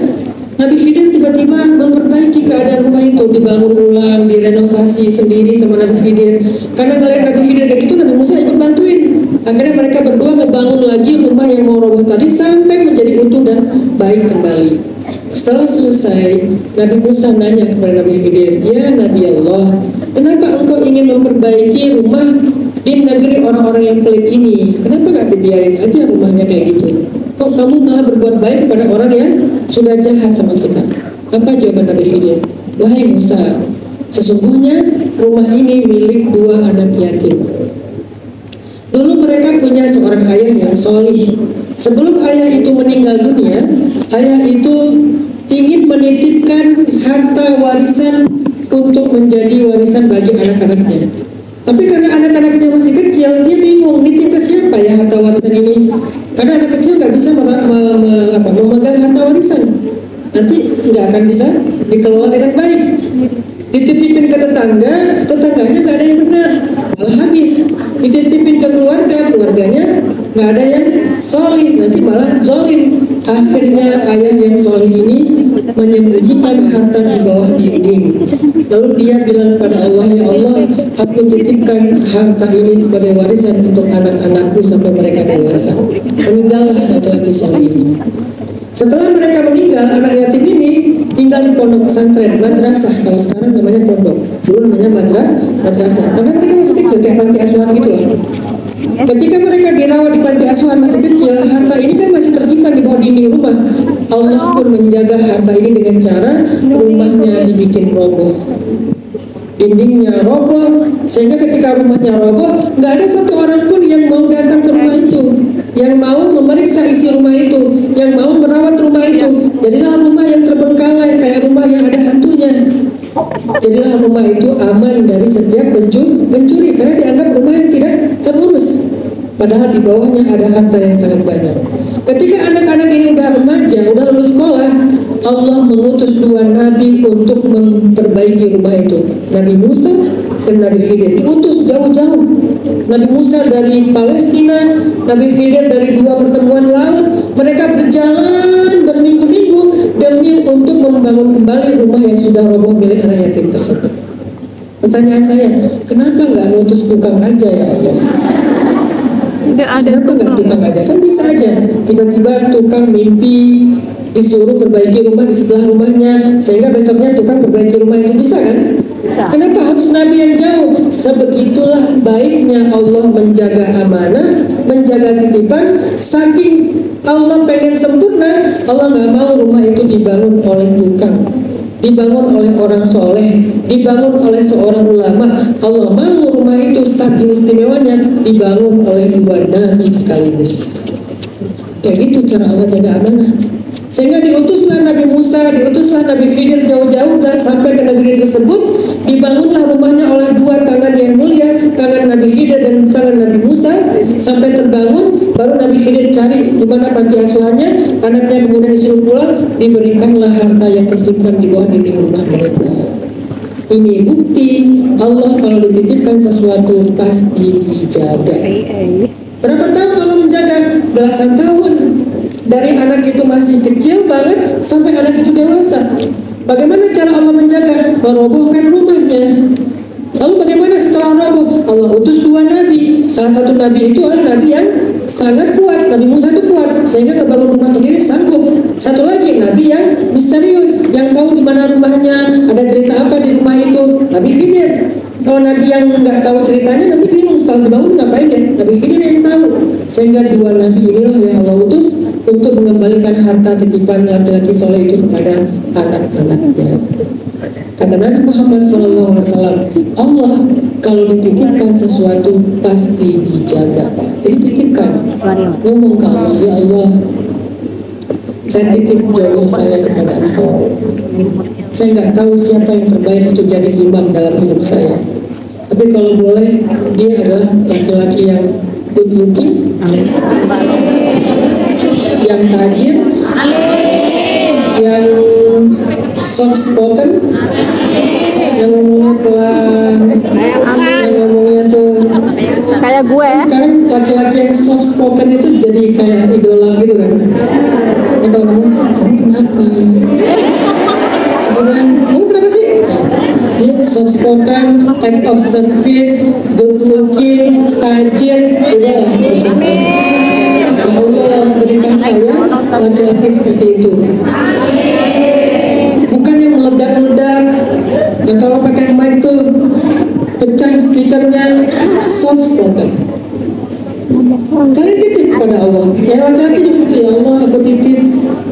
Nabi Khidir tiba-tiba memperbaiki keadaan rumah itu, dibangun ulang, direnovasi sendiri sama Nabi Khidir. Karena ngeliat Nabi Khidir kayak gitu, Nabi Musa ikut bantuin. Akhirnya mereka berdua ngebangun lagi rumah yang mau roboh tadi sampai menjadi utuh dan baik kembali. Setelah selesai, Nabi Musa nanya kepada Nabi Khidir, "Ya Nabi Allah, kenapa engkau ingin memperbaiki rumah di negeri orang-orang yang pelit ini? Kenapa gak dibiarin aja rumahnya kayak gitu? Kok kamu malah berbuat baik kepada orang yang sudah jahat sama kita?" Apa jawaban Nabi Khidir? "Wahai Musa, sesungguhnya rumah ini milik dua anak yatim. Dulu mereka punya seorang ayah yang solih. Sebelum ayah itu meninggal dunia, ayah itu ingin menitipkan harta warisan untuk menjadi warisan bagi anak-anaknya. Tapi karena anak-anaknya masih kecil, dia bingung nitip ke siapa ya harta warisan ini. Karena anak kecil nggak bisa memegang harta warisan. Nanti nggak akan bisa dikelola dengan baik. Dititipin ke tetangga, tetangganya nggak ada yang benar, malah habis. Dititipin ke keluarga, keluarganya nggak ada yang solih, nanti malah zolim. Akhirnya ayah yang solih ini menyembunyikan harta di bawah dinding. Lalu dia bilang pada Allah, "Ya Allah, aku titipkan harta ini sebagai warisan untuk anak-anakku sampai mereka dewasa." Meninggallah laki-laki solih ini. Setelah mereka meninggal, anak yatim ini tinggal di pondok pesantren, madrasah. Kalau sekarang namanya pondok, dulu namanya madrasah. Karena mereka masih kecil, kayak panti asuhan gitu lah. Ketika mereka dirawat di panti asuhan masih kecil, harta ini kan masih tersimpan di bawah dinding rumah. Allah pun menjaga harta ini dengan cara rumahnya dibikin roboh, dindingnya roboh, sehingga ketika rumahnya roboh, nggak ada satu orang pun yang mau datang ke rumah itu, yang mau memeriksa isi rumah itu, yang mau merawat rumah itu. Jadilah rumah yang terbengkalai, kayak rumah yang ada hantunya. Jadilah rumah itu aman dari setiap pencuri, karena dianggap rumah yang tidak terurus. Padahal di bawahnya ada harta yang sangat banyak. Ketika anak-anak ini udah remaja, udah lulus sekolah, Allah mengutus 2 nabi untuk memperbaiki rumah itu, Nabi Musa dan Nabi Khidir. Diutus jauh-jauh. Nabi Musa dari Palestina, Nabi Khidir dari 2 pertemuan laut. Mereka berjalan berminggu-minggu demi untuk membangun kembali rumah yang sudah roboh milik anak yatim tersebut. Pertanyaan saya, kenapa nggak ngutus tukang aja ya Allah? Kenapa nggak tukang aja? Kan bisa aja tiba-tiba tukang mimpi disuruh perbaiki rumah di sebelah rumahnya, sehingga besoknya tukang perbaiki rumah itu, bisa kan? Bisa. Kenapa harus nabi yang jauh? Sebegitulah baiknya Allah menjaga amanah, menjaga titipan. Saking Allah pengen sempurna, Allah nggak mau rumah itu dibangun oleh tukang, dibangun oleh orang soleh, dibangun oleh seorang ulama. Allah mau rumah itu saking istimewanya dibangun oleh 2 nabi sekaligus. Kayak gitu cara Allah jaga amanah. Sehingga diutuslah Nabi Musa, diutuslah Nabi Khidir jauh-jauh dan sampai ke negeri tersebut. Dibangunlah rumahnya oleh 2 tangan yang mulia, tangan Nabi Khidir dan tangan Nabi Musa. Sampai terbangun, baru Nabi Khidir cari di mana panti asuhannya. Anaknya kemudian disuruh pulang, diberikanlah harta yang tersimpan di bawah dinding rumah mereka. Ini bukti Allah kalau dititipkan sesuatu pasti dijaga. Berapa tahun Allah menjaga? Belasan tahun. Dari anak itu masih kecil banget sampai anak itu dewasa. Bagaimana cara Allah menjaga? Merobohkan rumahnya. Lalu bagaimana setelah roboh? Allah utus 2 nabi. Salah satu nabi itu adalah nabi yang sangat kuat. Nabi Musa itu kuat sehingga ngebangun rumah sendiri sanggup. Satu lagi nabi yang misterius, yang tahu di mana rumahnya, ada cerita apa di rumah itu, Nabi Khidir. Kalau nabi yang nggak tahu ceritanya nanti bingung setelah dibangun ngapain ya. Nabi Khidir yang tahu. Sehingga 2 nabi inilah yang Allah utus untuk mengembalikan harta titipan laki-laki soleh itu kepada anak-anaknya. Kata Nabi Muhammad SAW, Allah kalau dititipkan sesuatu pasti dijaga. Jadi titipkan, ngomong ke Allah, ya Allah, saya titip jodoh saya kepada Engkau. Saya nggak tahu siapa yang terbaik untuk jadi imam dalam hidup saya. Tapi kalau boleh, dia adalah laki-laki yang good looking, yang tajir, yang soft spoken, yang ngomongnya pelan, yang ngomongnya tuh kayak gue. Sekarang laki-laki yang soft spoken itu jadi kayak idola gitu kan. Ya kalau ngomong, kamu kenapa? Kemudian, kamu kenapa sih? Dia soft spoken, act of service, good looking, tajir, udahlah. Ya Allah, berikan saya laki-laki seperti itu. Bukan yang meledak-ledak. Ya kalau pakai mic itu pecah speakernya, soft spoken. Kalian titip kepada Allah. Yang laki-laki juga gitu, ya Allah, aku titip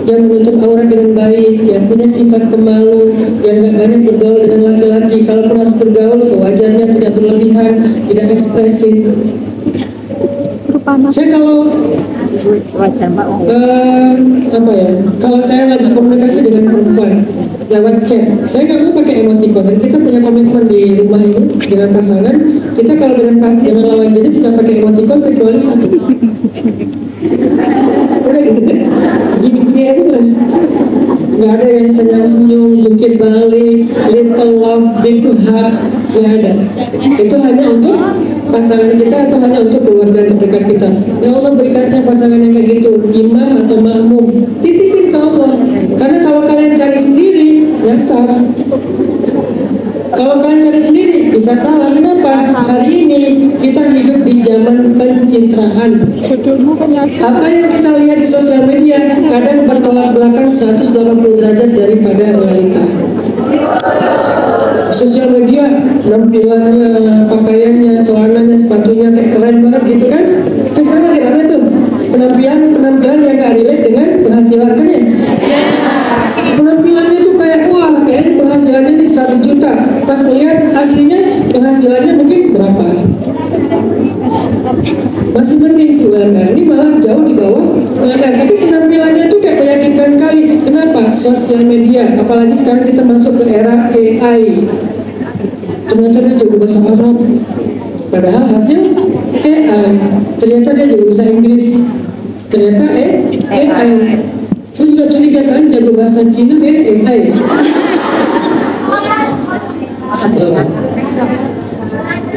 yang menutup aurat dengan baik, yang punya sifat pemalu, yang gak banyak bergaul dengan laki-laki. Kalaupun harus bergaul, sewajarnya, tidak berlebihan, tidak ekspresif. Saya kalau kalau saya lagi komunikasi dengan perempuan lewat chat, saya nggak mau pakai emoticon. Dan kita punya komitmen di rumah ini dengan pasangan, kita kalau dengan lawan jenis nggak pakai emoticon kecuali satu. Udah gitu, gini-gini aja terus. Nggak ada yang senyum-senyum, jungkir balik, little love, big hug, nggak ada. Itu hanya untuk pasangan kita atau hanya untuk keluarga terdekat kita. Ya Allah, berikan saya pasangan yang kayak gitu, imam atau makmum. Titipin ke Allah. Karena kalau kalian cari sendiri, nyasar. Kalau kalian cari sendiri, bisa salah. Kenapa? Hari ini kita hidup di zaman pencitraan. Apa yang kita lihat di sosial media kadang bertolak belakang 180 derajat daripada realita. Sosial media, penampilannya, pakaiannya, celananya, sepatunya kayak keren banget gitu kan? Kan sekarang lagi rame tuh penampilan yang gak relate dengan penghasilan kan ya? Penampilannya tuh kayak wah, kayaknya penghasilannya ini 100 juta. Pas melihat aslinya penghasilannya mungkin berapa? Masih mending si UMR, ini malah jauh di bawah UMR. Tapi penampilannya itu kayak meyakinkan sekali. Kenapa? Sosial media, apalagi sekarang kita masuk ke era AI. Ternyata dia jago bahasa Arab, padahal hasil AI. Ternyata dia jago bahasa Inggris, ternyata AI. Saya juga curiga kan jago bahasa Cina kayak ya.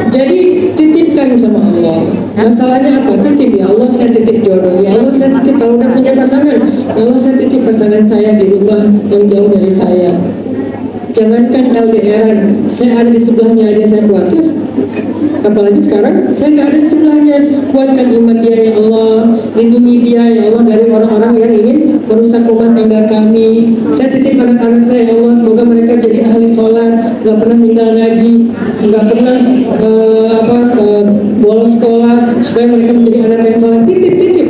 Jadi titipkan sama Allah. Masalahnya apa? Titip, ya Allah saya titip jodoh, ya Allah saya titip kalau udah punya pasangan, ya Allah saya titip pasangan saya di rumah yang jauh dari saya. Jangankan LDRan, saya ada di sebelahnya aja saya khawatir. Apalagi sekarang saya nggak ada di sebelahnya. Kuatkan iman dia ya Allah, lindungi dia ya Allah dari orang-orang yang ingin merusak rumah tangga kami. Saya titip anak-anak saya ya Allah, semoga mereka jadi ahli sholat, nggak pernah tinggal ngaji, nggak pernah bolos sekolah, supaya mereka menjadi anak yang sholat. Titip.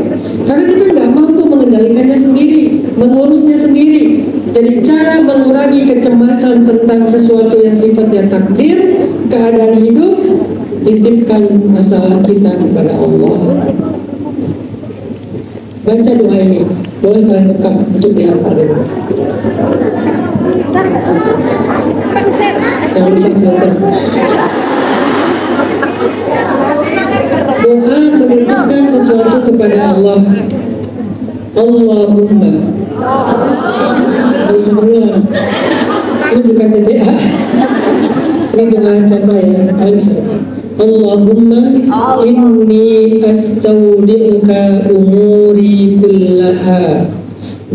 Karena kita nggak mampu mengendalikannya sendiri, mengurusnya sendiri. Jadi cara mengurangi kecemasan tentang sesuatu yang sifatnya takdir, keadaan hidup, titipkan masalah kita kepada Allah. Baca doa ini, boleh kalian rekam untuk dihafal dulu. Jangan lupa filter. Doa menitipkan sesuatu kepada Allah. Allahumma. Gak usah berulang. Ini bukan TPA. Ini doa contoh ya. Kalian bisa lupa. Allahumma inni astaudi'uka umuri kullaha,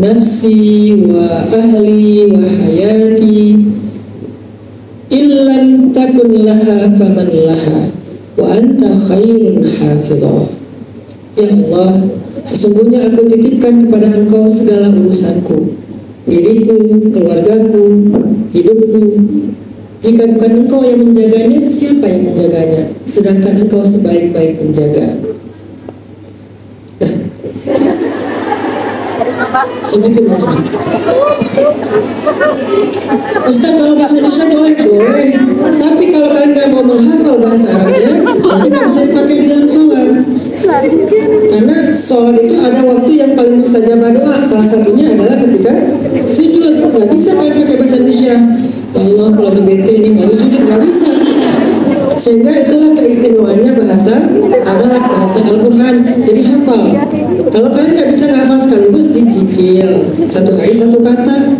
nafsi wa ahli wa hayati, illam takun laha faman laha, wa anta khairun hafidha. Ya Allah, sesungguhnya aku titipkan kepada Engkau segala urusanku, diriku, keluargaku, hidupku. Jika bukan Engkau yang menjaganya, siapa yang menjaganya? Sedangkan Engkau sebaik-baik penjaga. Nah, segitu makanya. Ustaz, kalau bahasa Indonesia boleh. Tapi kalau kalian nggak mau menghafal bahasa Arabnya, nanti nggak bisa dipakai di dalam sholat. Karena sholat itu ada waktu yang paling mustajabah doa. Salah satunya adalah ketika sujud. Nggak bisa kalian pakai bahasa Indonesia. Ya Allah, kalau lagi bete ini nggak sujud, nggak bisa. Sehingga itulah keistimewaannya bahasa adalah bahasa Al-Quran. Jadi hafal. Kalau kalian nggak bisa ngafal sekaligus, dicicil. Satu hari satu kata.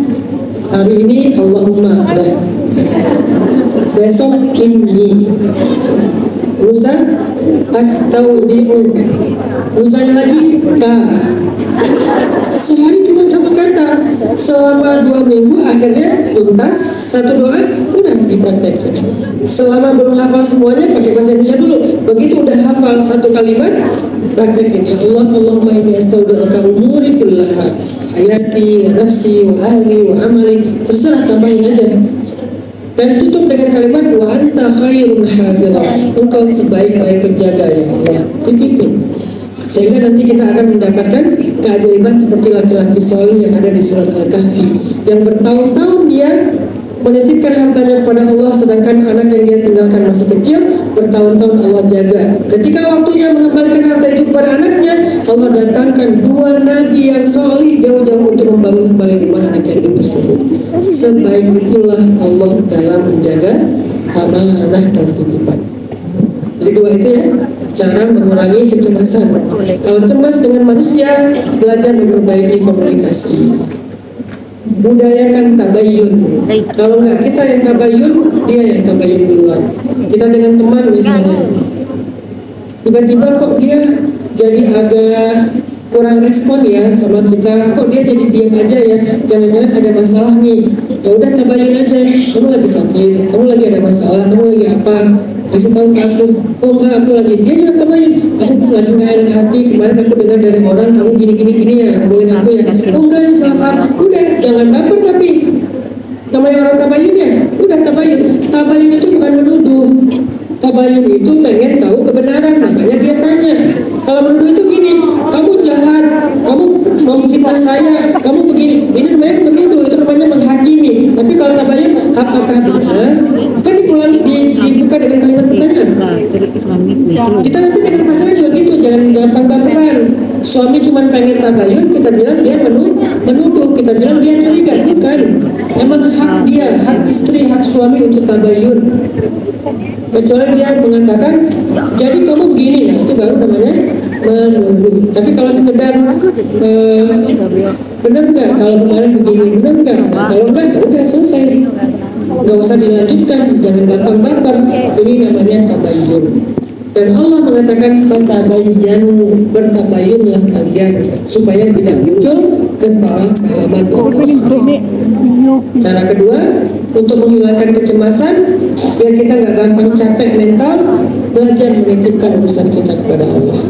Hari ini Allahumma, dah. Besok inni. Lusa astaudi'u. Lusanya lagi ka. Sehari cuma satu kata. Selama 2 minggu akhirnya tuntas satu doa, udah dipraktekin. Selama belum hafal semuanya, pakai bahasa Indonesia dulu. Begitu udah hafal satu kalimat, praktekin. Ya Allah, Allahumma inni astaudi'uka umuri kullaha, hayati wa nafsi wa ahli wa amali. Terserah, tambahin aja. Dan tutup dengan kalimat wa anta khairun hafidha. Engkau sebaik-baik penjaga ya Allah. Titipin. Sehingga nanti kita akan mendapatkan keajaiban seperti laki-laki soleh yang ada di surat Al-Kahfi, yang bertahun-tahun dia menitipkan hartanya kepada Allah, sedangkan anak yang dia tinggalkan masih kecil, bertahun-tahun Allah jaga. Ketika waktunya mengembalikan harta itu kepada anaknya, Allah datangkan 2 nabi yang soleh jauh-jauh untuk membangun kembali rumah anak yatim tersebut. Sebaik itulah Allah dalam menjaga amanah dan titipan. Jadi 2 itu ya, cara mengurangi kecemasan. Kalau cemas dengan manusia, belajar memperbaiki komunikasi. Budayakan tabayun. Kalau enggak kita yang tabayun, dia yang tabayun duluan. Kita dengan teman misalnya, tiba-tiba kok dia jadi agak kurang respon ya sama kita, kok dia jadi diam aja ya, jangan-jangan ada masalah nih. Ya udah tabayun aja, kamu lagi sakit, kamu lagi ada masalah, kamu lagi apa, kasih tahu ke aku. Oh enggak, aku lagi. Dia jangan tabayun, aku lagi nggak enak hati, kemarin aku dengar dari orang kamu gini ya, ngomongin aku ya. Oh enggak, ini salah paham. Udah, jangan baper. Tapi namanya orang tabayun ya, udah tabayun. Tabayun itu bukan menuduh. Tabayun itu pengen tahu kebenaran, makanya dia tanya. Kalau menuduh itu gini, kamu jahat, kamu memfitnah saya, kamu begini. Ini namanya menuduh, itu namanya menghakimi. Tapi kalau tabayun, apakah benar? Kan dibuka dengan kalimat pertanyaan. Kita nanti dengan pasangan juga gitu, jangan gampang baperan. Suami cuma pengen tabayun, kita bilang dia menuduh, kita bilang dia curiga. Bukan, memang hak dia, hak istri, hak suami untuk tabayun. Kecuali dia mengatakan, jadi kamu begini, nah itu baru namanya menuduh. Tapi kalau sekedar benar nggak kalau kemarin begini, benar nggak? Nah, kalau enggak, udah selesai, nggak usah dilanjutkan, jangan gampang baper. Ini namanya tabayyun. Dan Allah mengatakan fatabayyanu, bertabayyunlah kalian supaya tidak muncul kesalahpahaman. Cara kedua, untuk menghilangkan kecemasan biar kita nggak gampang capek mental, belajar menitipkan urusan kita kepada Allah.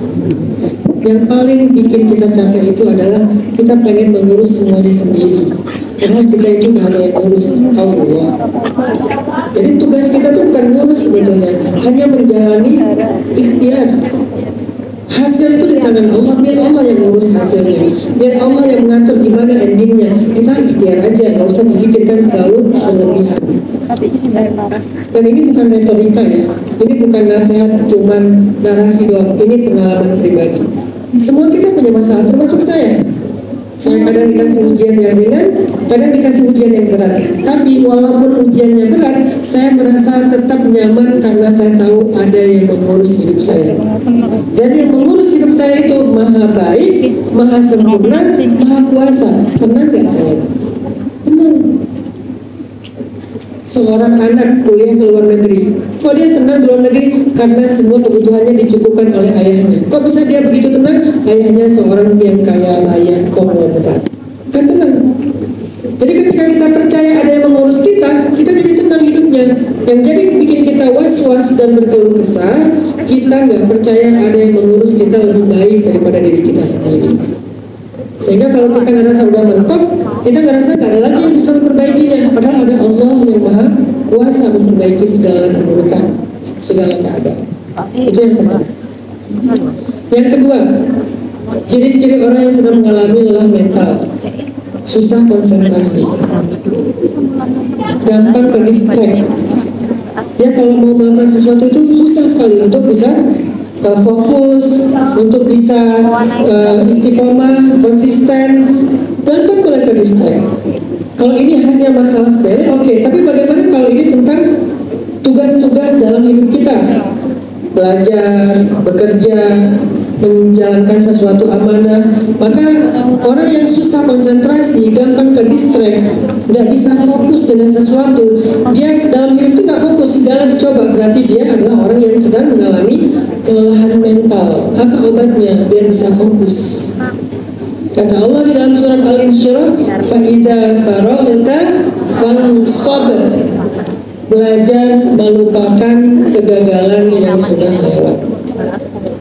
Yang paling bikin kita capek itu adalah kita pengen mengurus semuanya sendiri, karena kita itu hanya yang ngurus Allah. Jadi tugas kita tuh bukan ngurus sebetulnya, hanya menjalani ikhtiar. Hasil itu di tangan Allah, biar Allah yang ngurus hasilnya, biar Allah yang mengatur gimana endingnya. Kita ikhtiar aja, nggak usah difikirkan terlalu berlebihan. Dan ini bukan retorika ya, ini bukan nasihat cuman narasi doang, ini pengalaman pribadi. Semua kita punya masalah, termasuk saya. Saya kadang dikasih ujian yang ringan, kadang dikasih ujian yang berat. Tapi walaupun ujiannya berat, saya merasa tetap nyaman karena saya tahu ada yang mengurus hidup saya. Dan yang mengurus hidup saya itu maha baik, maha sempurna, maha kuasa. Tenang gak saya? Tenang. Seorang anak kuliah ke luar negeri, kok dia tenang di luar negeri? Karena semua kebutuhannya dicukupkan oleh ayahnya. Kok bisa dia begitu tenang? Ayahnya seorang yang kaya raya konglomerat. Kan tenang. Jadi ketika kita percaya ada yang mengurus kita, kita jadi tenang hidupnya. Yang jadi bikin kita was-was dan berkeluh kesah, kita nggak percaya ada yang mengurus kita lebih baik daripada diri kita sendiri. Sehingga kalau kita ngerasa udah mentok, kita ngerasa gak ada lagi yang bisa memperbaikinya. Padahal ada Allah yang maha kuasa memperbaiki segala keburukan, segala keadaan. Itu yang pertama. Yang kedua, ciri-ciri orang yang sedang mengalami lelah mental, susah konsentrasi, gampang ke distract. Dia kalau mau melakukan sesuatu itu susah sekali untuk bisa fokus, untuk bisa istiqomah, konsisten, gampang mulai ke distract. Kalau ini hanya masalah sepele, oke. Tapi bagaimana kalau ini tentang tugas-tugas dalam hidup kita? Belajar, bekerja, menjalankan sesuatu amanah. Maka orang yang susah konsentrasi, gampang ke distract, nggak bisa fokus dengan sesuatu. Dia dalam hidup itu nggak fokus, segala dicoba. Berarti dia adalah orang yang sedang mengalami kelelahan mental. Apa obatnya biar bisa fokus? Kata Allah di dalam surat Al-Insyirah, "Fa'idza faraghta fansab." Belajar melupakan kegagalan yang sudah lewat.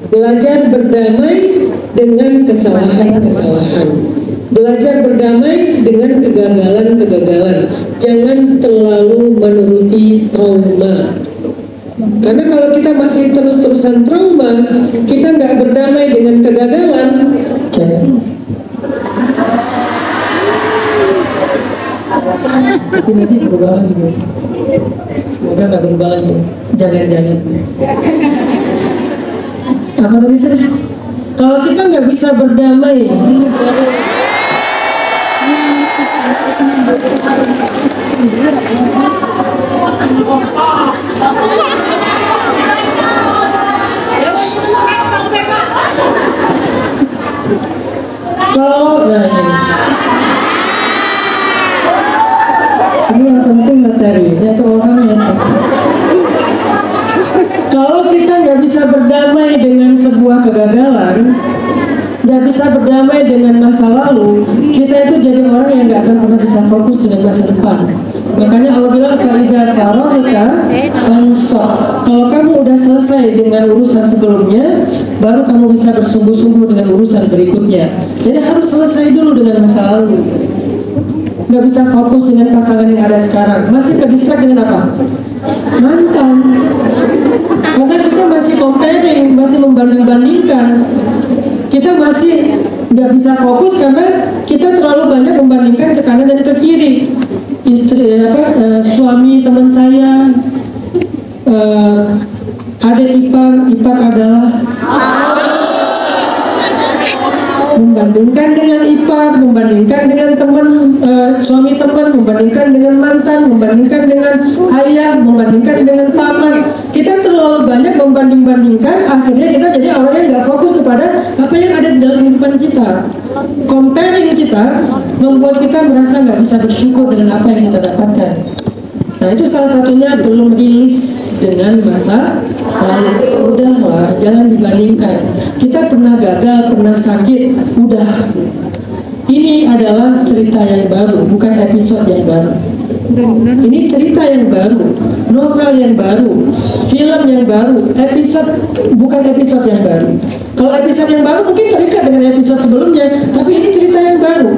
Belajar berdamai dengan kesalahan-kesalahan. Belajar berdamai dengan kegagalan-kegagalan. Jangan terlalu menuruti trauma. Karena kalau kita masih terus-terusan trauma, kita nggak berdamai dengan kegagalan. Tapi nanti berubah lagi guys. Semoga nggak berubah lagi. Jangan-jangan. Apa tadi itu? Kalau kita nggak bisa berdamai, kalau ini yang penting materi, atau orang biasa. Kalau kita nggak bisa berdamai dengan sebuah kegagalan, nggak bisa berdamai dengan masa lalu, kita itu jadi orang yang nggak akan pernah bisa fokus dengan masa depan. Makanya Allah bilang fa'idza faraghta fansab. Kalau kamu udah selesai dengan urusan sebelumnya, baru kamu bisa bersungguh-sungguh dengan urusan berikutnya. Jadi harus selesai dulu dengan masa lalu. Nggak bisa fokus dengan pasangan yang ada sekarang. Masih ke-distract dengan apa? Mantan. Karena kita masih comparing, masih membanding-bandingkan. Kita masih nggak bisa fokus karena kita terlalu banyak membandingkan ke kanan dan ke kiri. Suami teman saya, adik ipar adalah membandingkan dengan ipar, membandingkan dengan teman, suami teman, membandingkan dengan mantan, membandingkan dengan ayah, membandingkan dengan paman. Kita terlalu banyak membanding-bandingkan, akhirnya kita jadi orang yang nggak fokus kepada apa yang ada di dalam kehidupan kita. Comparing kita membuat kita merasa nggak bisa bersyukur dengan apa yang kita dapatkan. Nah, itu salah satunya belum rilis dengan masa lalu. Udahlah, jangan dibandingkan. Kita pernah gagal, pernah sakit, udah. Ini adalah cerita yang baru, bukan episode yang baru. Ini cerita yang baru, novel yang baru, film yang baru, bukan episode yang baru. Kalau episode yang baru mungkin terikat dengan episode sebelumnya, tapi ini cerita yang baru.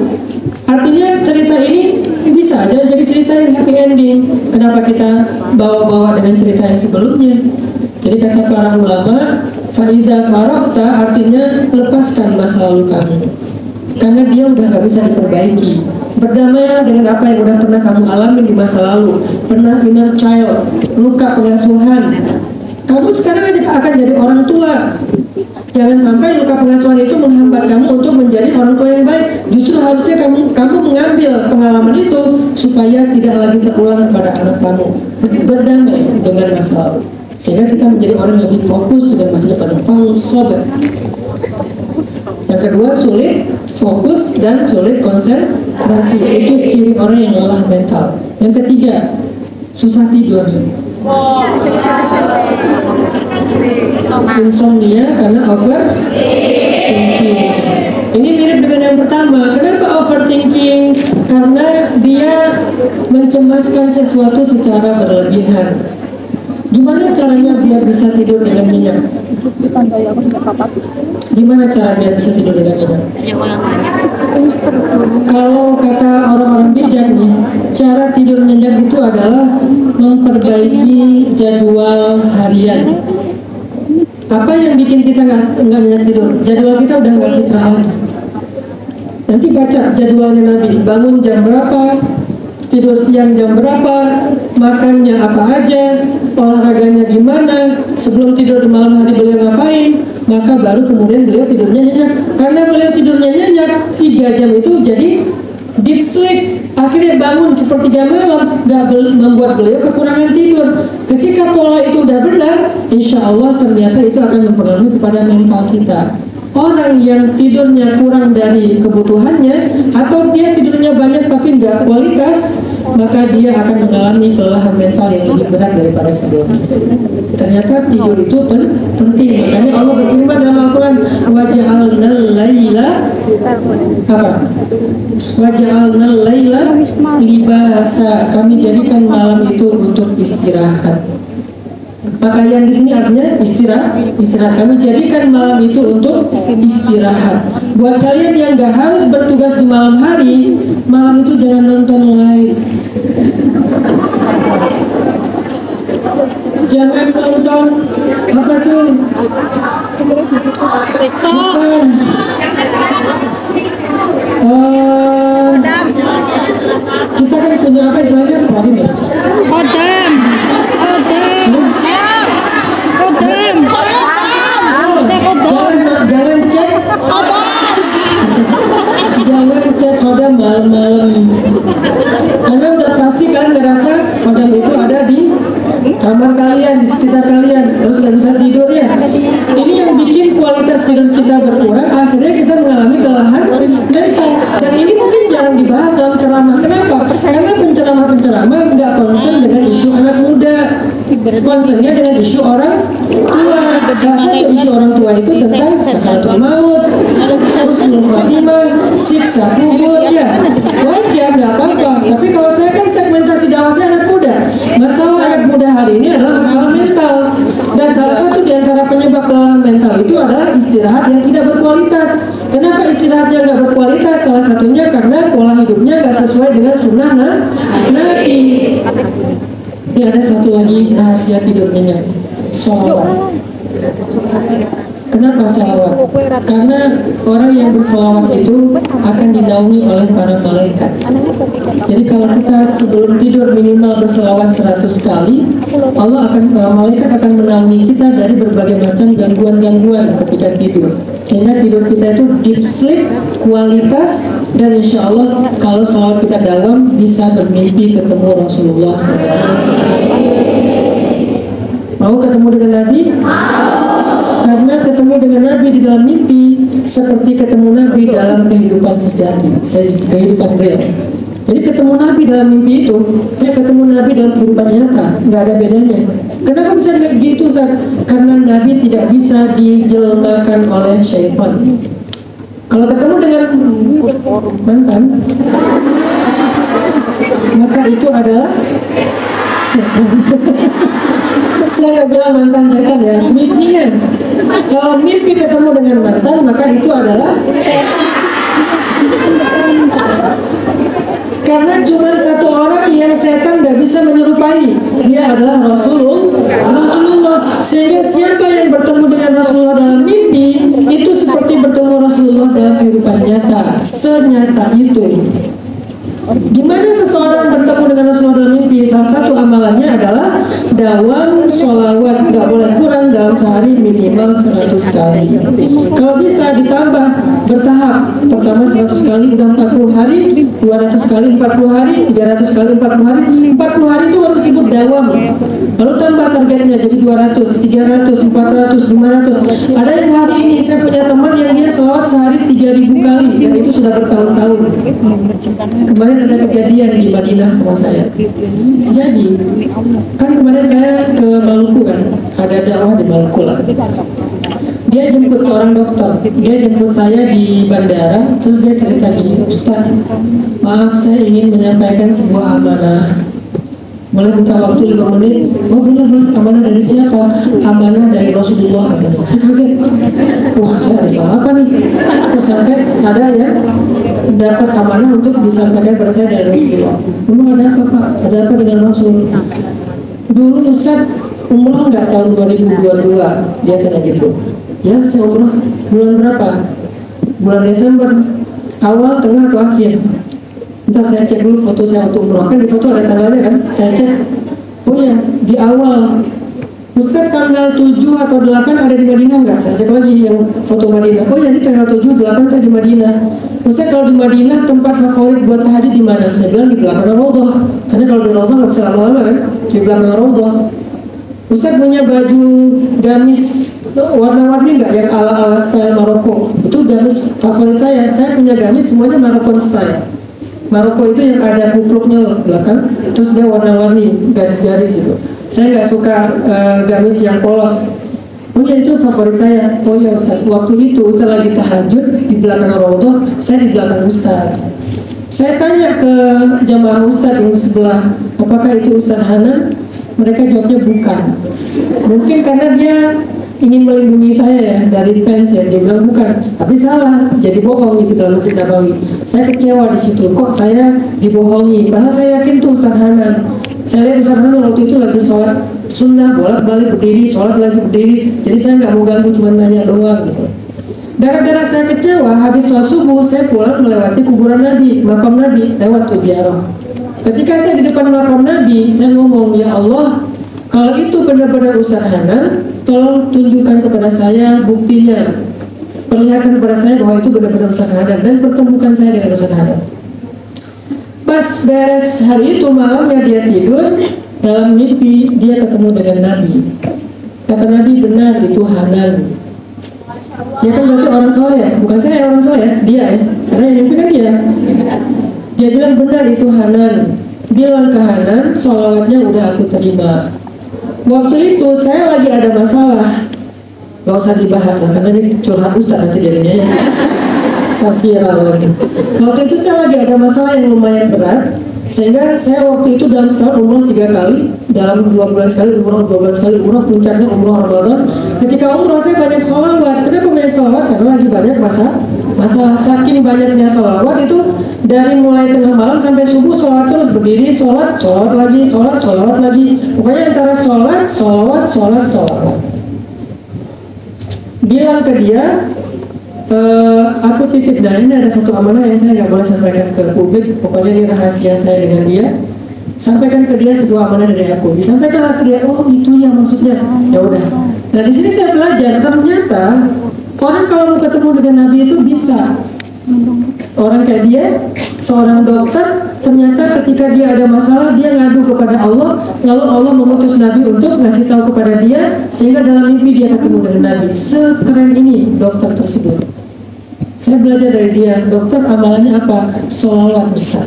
Artinya cerita ini bisa aja jadi cerita yang happy ending. Kenapa kita bawa-bawa dengan cerita yang sebelumnya? Jadi kata para ulama, faida farokta artinya lepaskan masa lalu kamu, karena dia udah gak bisa diperbaiki. Berdamailah dengan apa yang udah pernah kamu alami di masa lalu. Pernah inner child, luka pengasuhan. Kamu sekarang akan jadi orang tua. Jangan sampai luka pengasuhan itu menghambat kamu untuk menjadi orang tua yang baik. Justru harusnya kamu mengambil pengalaman itu supaya tidak lagi terulang pada anak kamu. Berdamai dengan masa lalu, sehingga kita menjadi orang yang lebih fokus dengan masa depan. Sobat. Yang kedua, sulit fokus dan sulit konsentrasi. Itu ciri orang yang lelah mental. Yang ketiga, susah tidur. Insomnia karena overthinking. Ini mirip dengan yang pertama. Kenapa overthinking? Karena dia mencemaskan sesuatu secara berlebihan. Gimana caranya biar bisa tidur dengan nyenyak? Gimana cara biar bisa tidur dengan nyenyak? Kalau kata orang-orang bijak nih, cara tidur nyenyak itu adalah memperbaiki jadwal harian. Apa yang bikin kita nggak nyenyak tidur? Jadwal kita udah nggak fitrah lagi. Nanti baca jadwalnya Nabi, bangun jam berapa, tidur siang jam berapa, makannya apa aja, olahraganya gimana, sebelum tidur di malam hari beliau ngapain, maka baru kemudian beliau tidurnya nyenyak. Karena beliau tidurnya nyenyak, 3 jam itu jadi deep sleep. Akhirnya bangun sepertiga malam, gak membuat beliau kekurangan tidur. Ketika pola itu udah benar, insya Allah ternyata itu akan mempengaruhi kepada mental kita. Orang yang tidurnya kurang dari kebutuhannya, atau dia tidurnya banyak tapi nggak kualitas, maka dia akan mengalami kelelahan mental yang lebih berat daripada sebelumnya. Ternyata tidur itu penting. Makanya Allah berfirman dalam Al-Quran, waja'alnal laila apa? Waja'alnal laila libasa. Kami jadikan malam itu untuk istirahat. Pakaian di sini artinya istirahat. Kami jadikan malam itu untuk istirahat. Buat kalian yang gak harus bertugas di malam hari, malam itu jangan nonton live. Jangan nonton apa tuh? Bukan. Kita kan punya apa istilahnya kemarin ya? Kodam. Jangan cek kodam malam-malam, karena udah pasti kalian ngerasa kodam itu ada di kamar kalian, di sekitar kalian, terus nggak bisa tidur ya. Ini yang bikin kualitas tidur kita berkurang, akhirnya kita mengalami kelelahan mental. Dan ini mungkin jarang dibahas dalam ceramah. Kenapa? Karena penceramah nggak konsen dengan isu anak muda, konsennya dengan isu orang tua. Salah satu isu orang tua itu tentang sakaratul maut, husnul khotimah, siksa kubur. Ya wajar, nggak apa-apa. Tapi kalau saya kan segmentasi dakwah saya anak muda. Masalah anak muda hari ini adalah masalah mental. Dan salah satu di antara penyebab kelelahan mental itu adalah istirahat yang tidak berkualitas. Kenapa istirahatnya nggak berkualitas? Salah satunya karena pola hidupnya nggak sesuai dengan sunnah Nabi. Ini ada satu lagi rahasia tidurnya, sholat. Kenapa sholawat? Karena orang yang bersolawat itu akan dinaungi oleh para malaikat. Jadi kalau kita sebelum tidur minimal bersolawat 100 kali, malaikat akan menaungi kita dari berbagai macam gangguan-gangguan ketika tidur. Sehingga tidur kita itu deep sleep, kualitas, dan insya Allah kalau sholawat kita dalam bisa bermimpi ketemu Rasulullah SAW. Mau ketemu dengan Nabi? Karena ketemu dengan Nabi di dalam mimpi seperti ketemu Nabi dalam kehidupan sejati, kehidupan real. Jadi ketemu Nabi dalam mimpi itu kayak ketemu Nabi dalam kehidupan nyata, nggak ada bedanya. Kenapa bisa kayak gitu, Zat? Karena Nabi tidak bisa dijelmakan oleh syaitan. Kalau ketemu dengan mantan, maka itu adalah saya nggak bilang mantan setan ya, mimpinya. Kalau mimpi ketemu dengan mantan, maka itu adalah karena cuma satu orang yang setan nggak bisa menyerupai, dia adalah Rasulullah. Sehingga siapa yang bertemu dengan Rasulullah dalam mimpi itu seperti bertemu Rasulullah dalam kehidupan nyata, senyata itu. Gimana seseorang bertemu dengan Rasulullah dalam mimpi? Salah satu amalannya adalah dawam sholawat, nggak boleh kurang dalam sehari minimal 100 kali. Kalau bisa ditambah bertahap, pertama 100 kali udah 40 hari, 200 kali 40 hari, 300 kali 40 hari. 40 hari itu harus disebut dawam. Lalu tambah targetnya jadi 200, 300, 400, 500. Ada yang hari ini saya punya teman yang dia sholawat sehari 3000 kali dan itu sudah bertahun-tahun. Kemarin ada kejadian di Madinah sama saya. Jadi kan kemarin saya ke Maluku kan, ada dakwah di Maluku lah. Dia jemput seorang dokter, dia jemput saya di bandara, terus dia cerita gini, Ustaz, maaf saya ingin menyampaikan sebuah amanah. Boleh minta waktu 5 menit? Oh boleh. Amanah dari siapa? Amanah dari Rasulullah katanya. Saya kaget. Wah, saya ada salah apa nih? Kok sampai ada ya dapat amanah untuk disampaikan pada saya dari Rasulullah. Memang ada apa Pak? Ada apa dengan Rasul? Dulu Ustaz umrah nggak tahun 2022? Dia tanya gitu. Ya, saya umrah bulan berapa? Bulan Desember. Awal, tengah, atau akhir? Entah saya cek dulu foto saya waktu umroh, kan di foto ada tanggalnya kan, saya cek, oh ya di awal. Ustaz tanggal 7 atau 8 ada di Madinah nggak? Saya cek lagi yang foto Madinah, oh ya di tanggal 7, 8 saya di Madinah. Ustaz kalau di Madinah tempat favorit buat tahajud di mana? Saya bilang di belakang Raudhah, karena kalau di Raudhah nggak bisa lama-lama kan, di belakang Raudhah. Ustaz punya baju gamis warna-warni nggak yang ala-ala style Maroko? Itu gamis favorit saya punya gamis semuanya Marokon style. Maroko itu yang ada kupluknya belakang, terus dia warna-warni, garis-garis gitu. Saya nggak suka gamis yang polos. Oh ya itu favorit saya. Oh ya Ustaz, waktu itu Ustaz lagi tahajud di belakang Raudhah, saya di belakang Ustaz. Saya tanya ke jamaah Ustaz yang sebelah, apakah itu Ustaz Hanan? Mereka jawabnya bukan. Mungkin karena dia ingin melindungi saya ya dari fans ya, dia bilang bukan, tapi salah, jadi bohong itu dalam Masjid Nabawi. Saya kecewa di situ, kok saya dibohongi, padahal saya yakin tuh Ustaz Hanan. Saya lihat Ustaz Hanan waktu itu lagi sholat sunnah, bolak-balik berdiri, sholat lagi berdiri, jadi saya nggak mau ganggu, cuma nanya doang gitu. Gara-gara saya kecewa, habis sholat subuh saya pulang melewati kuburan Nabi, makam Nabi, lewat tuh ziarah. Ketika saya di depan makam Nabi, saya ngomong, ya Allah, kalau itu benar-benar Ustaz Hanan, tolong tunjukkan kepada saya buktinya, perlihatkan kepada saya bahwa itu benar-benar Ustaz Hanan, dan pertemukan saya dengan Ustaz Hanan. Pas beres hari itu, malamnya dia tidur, dalam mimpi dia ketemu dengan Nabi. Kata Nabi, benar itu Hanan. Dia kan berarti orang soleh ya, bukan saya orang soleh, dia ya, karena yang mimpi kan dia. Dia bilang benar itu Hanan. Bilang ke Hanan, sholawatnya udah aku terima. Waktu itu saya lagi ada masalah, gak usah dibahas lah karena ini curhat Ustaz nanti jadinya ya. Viral lagi. Waktu itu saya lagi ada masalah yang lumayan berat, sehingga saya waktu itu dalam setahun umroh 3 kali, dalam 2 bulan sekali umroh, 2 bulan sekali umroh, puncaknya umroh Ramadan. Ketika umroh saya banyak sholawat. Kenapa banyak sholawat? Karena lagi banyak masalah. Saking banyaknya sholawat itu dari mulai tengah malam sampai subuh sholawat terus, berdiri sholawat lagi, sholawat lagi. Pokoknya antara sholawat. bilang ke dia, aku titip, dan ini ada satu amanah yang saya nggak boleh sampaikan ke publik, pokoknya ini rahasia saya dengan dia. Sampaikan ke dia sebuah amanah dari aku. Disampaikan ke dia, oh itu ya maksudnya. Ya udah. Nah di sini saya belajar ternyata orang kalau mau ketemu dengan Nabi itu bisa. Orang kayak dia, seorang dokter, ternyata ketika dia ada masalah, dia ngadu kepada Allah, lalu Allah mengutus Nabi untuk ngasih tahu kepada dia, sehingga dalam mimpi dia ketemu dengan Nabi. Sekeren ini dokter tersebut. Saya belajar dari dia, dokter amalannya apa? Sholawat besar.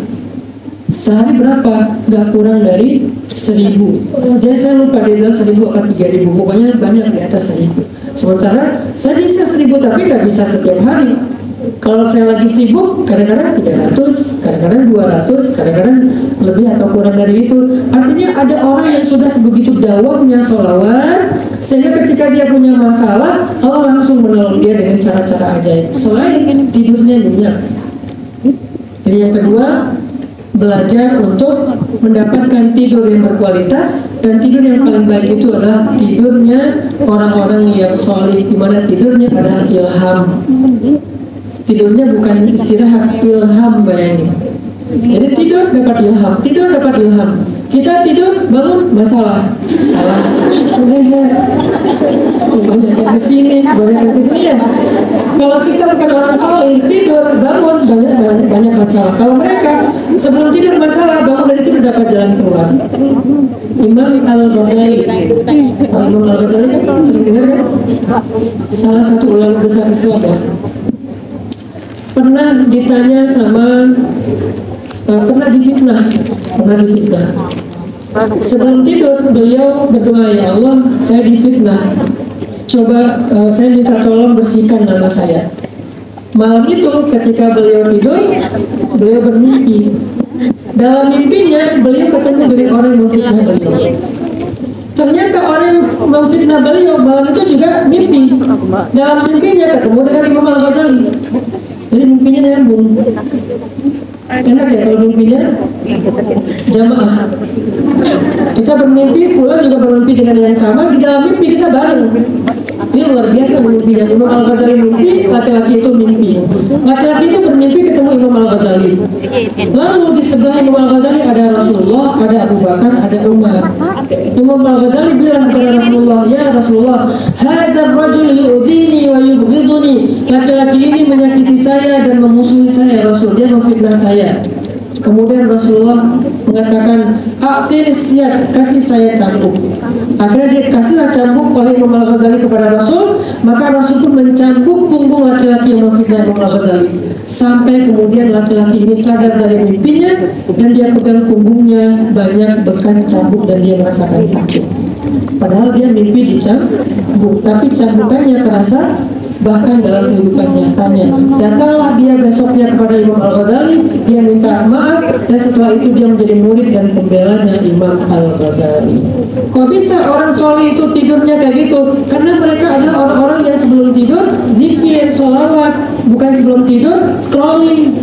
Sehari berapa? Gak kurang dari 1000. Jadi saya lupa dia bilang 1000 atau 3000. Pokoknya banyak di atas 1000. Sementara saya bisa 1000 tapi gak bisa setiap hari. Kalau saya lagi sibuk, kadang-kadang 300, kadang-kadang 200, kadang-kadang lebih atau kurang dari itu. Artinya ada orang yang sudah sebegitu dawamnya sholawat, sehingga ketika dia punya masalah, Allah langsung menolong dia dengan cara-cara ajaib. Selain tidurnya nyenyak. Jadi yang kedua, belajar untuk mendapatkan tidur yang berkualitas, dan tidur yang paling baik itu adalah tidurnya orang-orang yang solih, di mana tidurnya adalah ilham. Tidurnya bukan istirahat, ilham, bayangin. Jadi tidur dapat ilham, tidur dapat ilham. Kita tidur bangun masalah, salah. Banyak yang kesini, banyak yang kesini ya. Kalau kita bukan orang soleh, tidur bangun banyak masalah. Kalau mereka sebelum tidur masalah, bangun dari tidur dapat jalan keluar. Imam Al-Ghazali, Imam Al-Ghazali kan sering dengar kan? Salah satu ulama besar Islam ya. Pernah ditanya sama, pernah difitnah. Sebelum tidur beliau berdoa, ya Allah, saya difitnah. Coba saya minta tolong bersihkan nama saya. Malam itu ketika beliau tidur, beliau bermimpi. Dalam mimpinya beliau ketemu dengan orang yang memfitnah beliau. Ternyata orang yang memfitnah beliau malam itu juga mimpi. Dalam mimpinya ketemu dengan Imam Al-Ghazali. Jadi mimpinya nyambung. Enak ya kalau mimpinya jamaah. Kita bermimpi, fulan juga bermimpi dengan yang sama, di dalam mimpi kita bareng. Ini luar biasa mimpinya. Imam Al-Ghazali mimpi, laki-laki itu mimpi. Laki-laki itu bermimpi ketemu Imam Al-Ghazali. Lalu di sebelah Imam Al-Ghazali ada Rasulullah, ada Abu Bakar, ada Umar. Imam Al-Ghazali bilang kepada Rasulullah, ya Rasulullah, hadzal rajul yu'dhini wa yubghiduni. Laki-laki ini menyakiti saya dan memusuhi saya, Rasul. Dia memfitnah saya. Kemudian Rasulullah mengatakan, "A'tinisiyat, kasih saya cambuk." Akhirnya dia kasihlah cambuk oleh Imam Al-Ghazali kepada Rasul, maka Rasul pun mencambuk punggung laki-laki yang memfitnah Imam Al-Ghazali. Sampai kemudian laki-laki ini sadar dari mimpinya dan dia pegang punggungnya, banyak bekas cambuk dan dia merasakan sakit. Padahal dia mimpi dicambuk, tapi cambukannya kerasa bahkan dalam kehidupan nyatanya. Datanglah dia besoknya kepada Imam Al-Ghazali, dia minta maaf, dan setelah itu dia menjadi murid dan pembelanya Imam Al-Ghazali. Kok bisa orang soleh itu tidurnya kayak gitu? Karena mereka adalah orang-orang yang sebelum tidur zikir, sholawat, bukan sebelum tidur scrolling.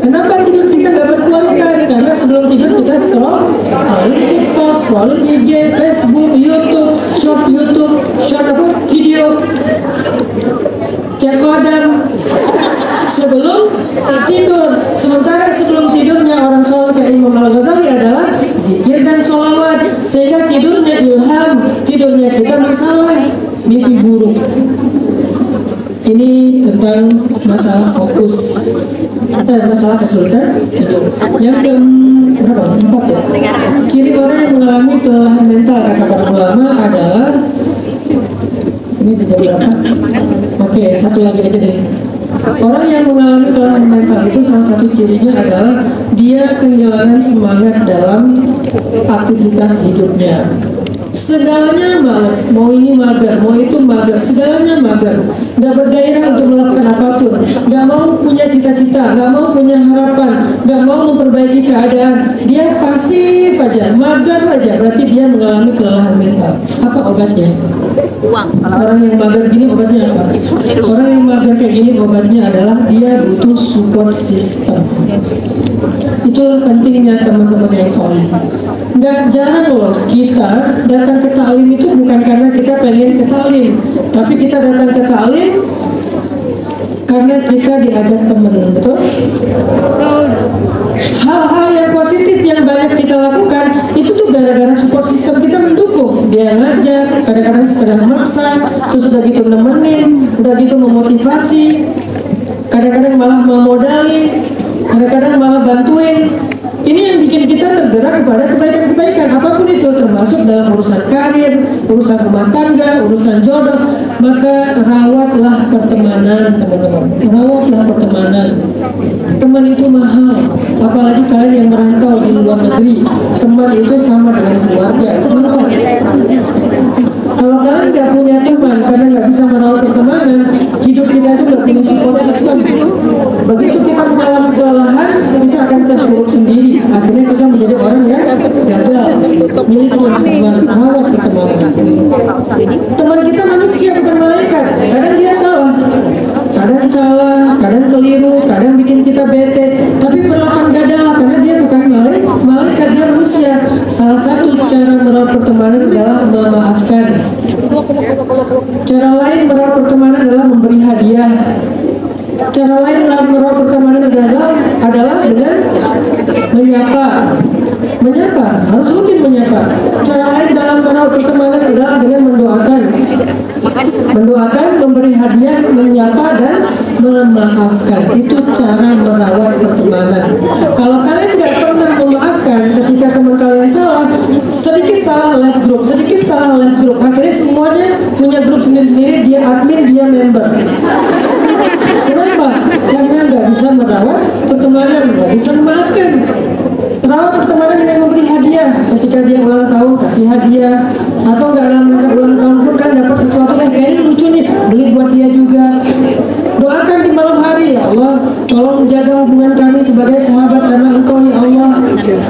Kenapa tidur kita gak berkualitas? Karena sebelum tidur kita scrolling TikTok, scrolling IG, Facebook, YouTube, short video, cek kodam sebelum tidur. Sementara sebelum tidurnya orang soleh kayak Imam Al-Ghazali adalah zikir dan sholawat, sehingga tidurnya ilham, tidurnya kita masalah mimpi buruk. Ini tentang masalah fokus, masalah kesulitan tidur. Yang keempat ya, ciri orang yang mengalami kelelahan mental kata para ulama adalah, ini udah jam berapa? Oke, satu lagi aja deh. Orang yang mengalami kelelahan mental itu salah satu cirinya adalah dia kehilangan semangat dalam aktivitas hidupnya. Segalanya malas, mau ini mager, mau itu mager, segalanya mager, gak bergairah untuk melakukan apapun, gak mau punya cita-cita, gak mau punya harapan, gak mau memperbaiki keadaan, dia pasif aja, mager aja, berarti dia mengalami kelelahan mental. Apa obatnya? Uang. Orang yang mager gini obatnya apa? Orang yang mager kayak gini obatnya adalah dia butuh support system. Itulah pentingnya teman-teman yang soleh. Nggak jarang loh kita datang ke ta'lim itu bukan karena kita pengen ke ta'lim, tapi kita datang ke ta'lim karena kita diajak teman, betul? Hal-hal yang positif yang banyak kita lakukan itu tuh gara-gara support system kita mendukung. Dia ngajak, kadang-kadang setengah maksa, terus udah gitu nemenin, udah gitu memotivasi, kadang-kadang malah memodali, kadang-kadang malah bantuin. Ini yang bikin kita tergerak kepada kebaikan-kebaikan apapun itu, termasuk dalam urusan karir, urusan rumah tangga, urusan jodoh. Maka rawatlah pertemanan, teman-teman. Rawatlah pertemanan. Teman itu mahal, apalagi kalian yang merantau di luar negeri. Teman itu sama dengan keluarga. Kenapa? Kalau kalian nggak punya teman karena nggak bisa merawat pertemanan, hidup kita itu nggak punya support system. Begitu kita mengalami kelelahan, kita akan terpuruk sendiri. Akhirnya kita menjadi orang yang gagal. Miliklah teman, rawat pertemanan. Teman kita manusia bukan malaikat. Kadang dia salah, kadang keliru, kadang bikin kita bete. Tapi berlapang dada karena dia bukan malaikat, dia manusia. Salah satu cara merawat pertemanan adalah memaafkan. Cara lain merawat pertemanan adalah memberi hadiah. Cara lain merawat pertemanan adalah dengan menyapa, harus rutin menyapa. Cara lain dalam merawat pertemanan adalah dengan mendoakan, memberi hadiah, menyapa dan memaafkan. Itu cara merawat pertemanan. Kalau kalian nggak pernah memaafkan ketika teman kalian salah, sedikit salah left group, akhirnya semuanya punya grup sendiri-sendiri, dia admin, dia member. Kenapa? Karena nggak bisa merawat pertemanan, nggak bisa memaafkan. Rawat pertemanan dengan memberi hadiah. Ketika dia ulang tahun, kasih hadiah. Atau nggak dalam rangka ulang tahun pun kan dapat sesuatu, kayaknya lucu nih, beli buat dia juga. Doakan di malam hari, ya Allah, tolong jaga hubungan kami sebagai sahabat karena Engkau ya Allah.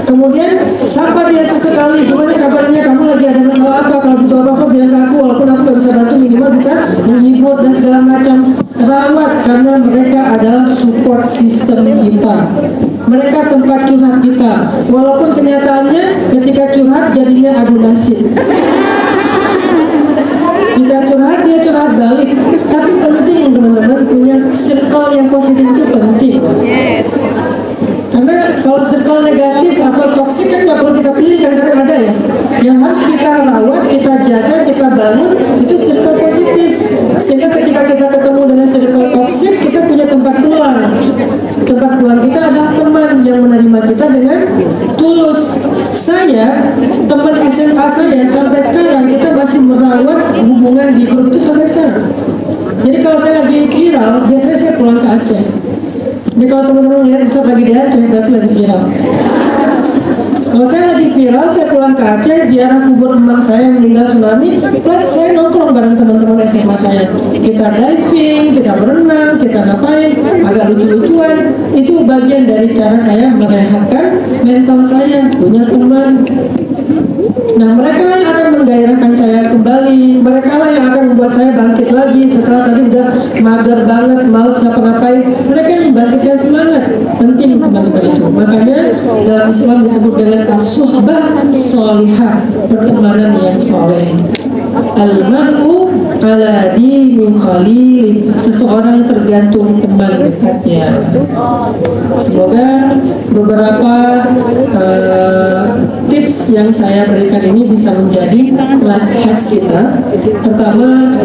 Kemudian sapa dia sesekali, gimana kabarnya, kamu lagi ada masalah apa, kalau butuh apa-apa bilang ke aku, walaupun aku nggak bisa bantu, minimal bisa menghibur dan segala macam. Rawat karena mereka adalah support system kita. Mereka tempat curhat kita. Walaupun kenyataannya ketika curhat jadinya adu nasib. Kita curhat, dia curhat balik. Tapi penting teman-teman punya circle yang positif, itu penting. Karena kalau circle negatif atau toksik kan nggak perlu kita pilih, kadang-kadang ada ya. Yang harus kita rawat, kita jaga, kita bangun itu circle positif. Sehingga ketika kita ketemu dengan circle toksik, kita punya tempat pulang. Tempat pulang kita adalah teman yang menerima kita dengan tulus. Saya, teman SMA saya sampai sekarang kita masih merawat hubungan di grup itu sampai sekarang. Jadi kalau saya lagi viral, biasanya saya pulang ke Aceh. Jadi kalau teman-teman melihat Ustaz lagi di Aceh, berarti lagi viral. Kalau saya lagi viral, saya pulang ke Aceh, ziarah kubur emak saya yang meninggal tsunami, plus saya nongkrong bareng teman-teman SMA saya. Kita diving, kita berenang, kita ngapain, agak lucu-lucuan. Itu bagian dari cara saya merehatkan mental saya, punya teman. Nah, mereka lah yang akan menggairahkan saya kembali. Mereka lah yang akan membuat saya bangkit lagi setelah tadi udah mager banget, males ngapa-ngapain. Mereka yang membangkitkan semangat. Penting teman-teman itu. Makanya dalam Islam disebut dengan as-suhbah sholihah, pertemanan yang soleh. Al-mar'u ala dini khalili, seseorang tergantung teman dekatnya. Semoga beberapa tips yang saya berikan ini bisa menjadi life hacks kita. Pertama,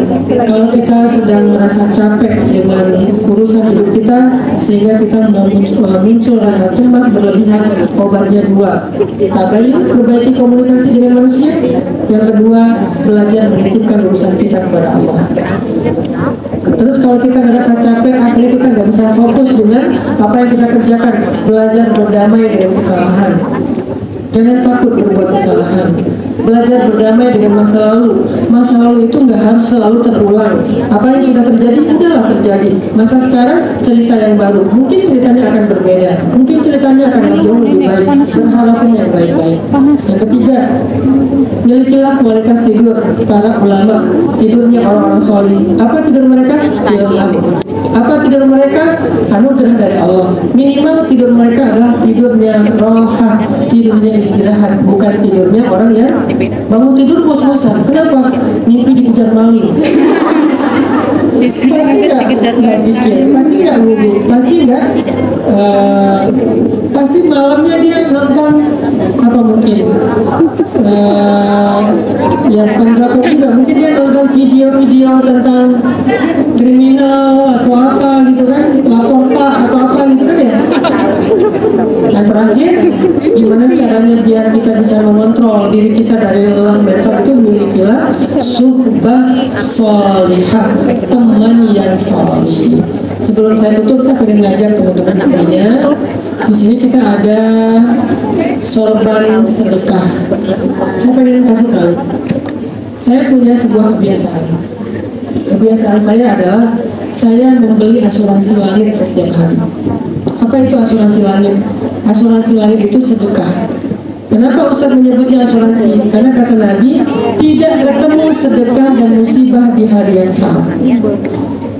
kalau kita sedang merasa capek dengan urusan hidup kita sehingga kita muncul rasa cemas berlebihan, obatnya dua: tabayun, perbaiki komunikasi dengan manusia. Yang kedua, belajar menitipkan urusan kita kepada Allah. Terus kalau kita ngerasa capek, akhirnya kita nggak bisa fokus dengan apa yang kita kerjakan. Belajar berdamai dengan kesalahan. Jangan takut berbuat kesalahan. Belajar berdamai dengan masa lalu. Masa lalu itu nggak harus selalu terulang. Apa yang sudah terjadi, udahlah terjadi. Masa sekarang cerita yang baru. Mungkin ceritanya akan berbeda. Mungkin ceritanya akan jauh lebih baik. Berharaplah yang baik-baik. Yang ketiga, milikilah kualitas tidur para ulama. Tidurnya orang-orang soleh. Apa tidur mereka? Ilham. Apa tidur mereka? Anugerah dari Allah. Minimal tidur mereka adalah tidurnya rohah, tidurnya istirahat, bukan tidurnya orang yang bangun tidur bos-bosan. Kenapa? Mimpi dikejar maling. Pasti nggak zikir, pasti nggak wudhu, pasti malamnya dia nonton apa mungkin ya bukan drakor juga, mungkin dia nonton video-video tentang kriminal atau apa gitu kan, lapor pak atau apa gitu kan ya. Yang terakhir, gimana caranya biar kita bisa mengontrol diri kita dari lelah mental itu? Milikilah suhbah sholihah, teman yang solih. Sebelum saya tutup, saya pengen ngajak teman-teman semuanya. Di sini kita ada sorban sedekah. Saya pengen kasih tahu, saya punya sebuah kebiasaan. Kebiasaan saya adalah saya membeli asuransi langit setiap hari. Apa itu asuransi langit? Asuransi langit itu sedekah. Kenapa Ustaz menyebutnya asuransi? Karena kata Nabi, tidak ketemu sedekah dan musibah di hari yang sama.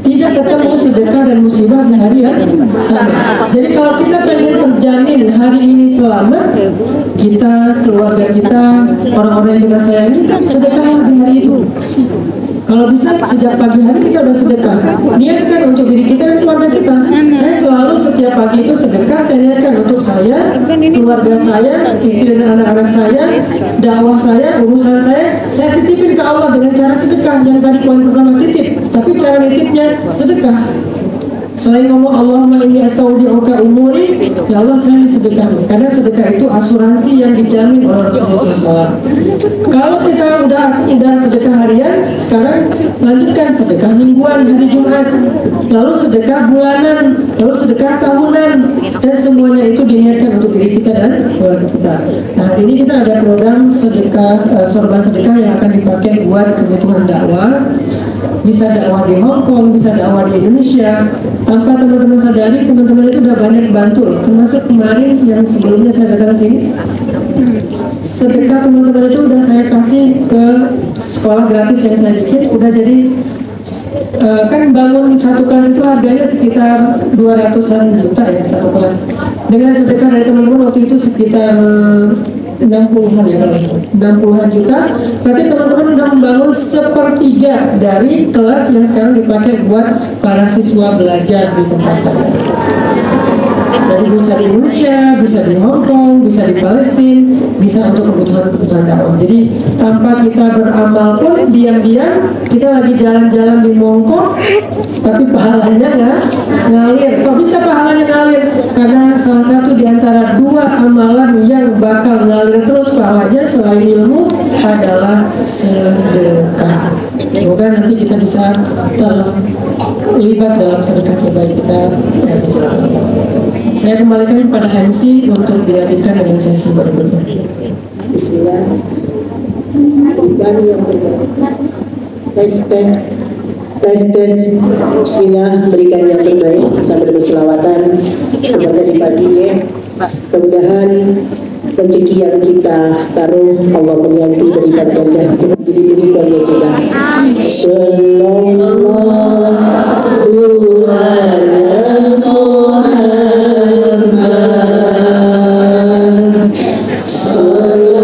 Tidak ketemu sedekah dan musibah di hari yang sama. Jadi kalau kita pengen terjamin hari ini selamat, kita, keluarga kita, orang-orang yang kita sayangi, sedekah di hari itu. Kalau bisa sejak pagi hari kita udah sedekah. Niatkan untuk diri kita dan keluarga kita. Saya selalu setiap pagi itu sedekah. Saya niatkan untuk saya, keluarga saya, istri dan anak-anak saya, dakwah saya, urusan saya titipin ke Allah dengan cara sedekah. Yang tadi poin pertama titip, tapi cara nitipnya sedekah. Selain ngomong Allahumma inni astaudi'uka umuri, ya Allah saya sedekah. Karena sedekah itu asuransi yang dijamin oleh Rasulullah SAW. Kalau kita udah sedekah harian, sekarang lanjutkan sedekah mingguan hari Jumat, lalu sedekah bulanan, lalu sedekah tahunan, dan semuanya itu diniatkan untuk diri kita dan keluarga kita. Nah, hari ini kita ada program sedekah, sorban sedekah yang akan dipakai buat kebutuhan dakwah. Bisa dakwah di Hong Kong, bisa dakwah di Indonesia. Tanpa teman-teman sadari, teman-teman itu udah banyak bantu loh. Termasuk kemarin yang sebelumnya saya datang ke sini, sedekah teman-teman itu udah saya kasih ke sekolah gratis yang saya bikin. Udah jadi kan bangun satu kelas itu harganya sekitar 200-an juta ya satu kelas. Dengan sedekah dari teman-teman waktu itu sekitar 60-an ya, 60-an juta. Berarti teman-teman udah membangun sepertiga dari kelas yang sekarang dipakai buat para siswa belajar di tempat saya. Jadi bisa di Indonesia, bisa di Hong Kong, bisa di Palestina, bisa untuk kebutuhan dakwah. Jadi tanpa kita beramal pun diam-diam kita lagi jalan-jalan di Mongkok, tapi pahalanya nggak ngalir. Kok bisa pahalanya ngalir? Karena salah satu di antara dua amalan yang bakal ngalir terus pahalanya selain ilmu adalah sedekah. Semoga nanti kita bisa terlibat dalam sedekah terbaik kita yang menjalankan Allah. Saya kembalikan pada MC untuk dilanjutkan dengan sesi berikutnya. Bismillah. Baru yang terbaik. Tes. Bismillah, berikan yang terbaik sambil berselawatan seperti paginya. Mudah-mudahan rezeki yang kita taruh Allah mengganti berlipat ganda untuk diri keluarga kita. Sallallahu alaihi Sallallahu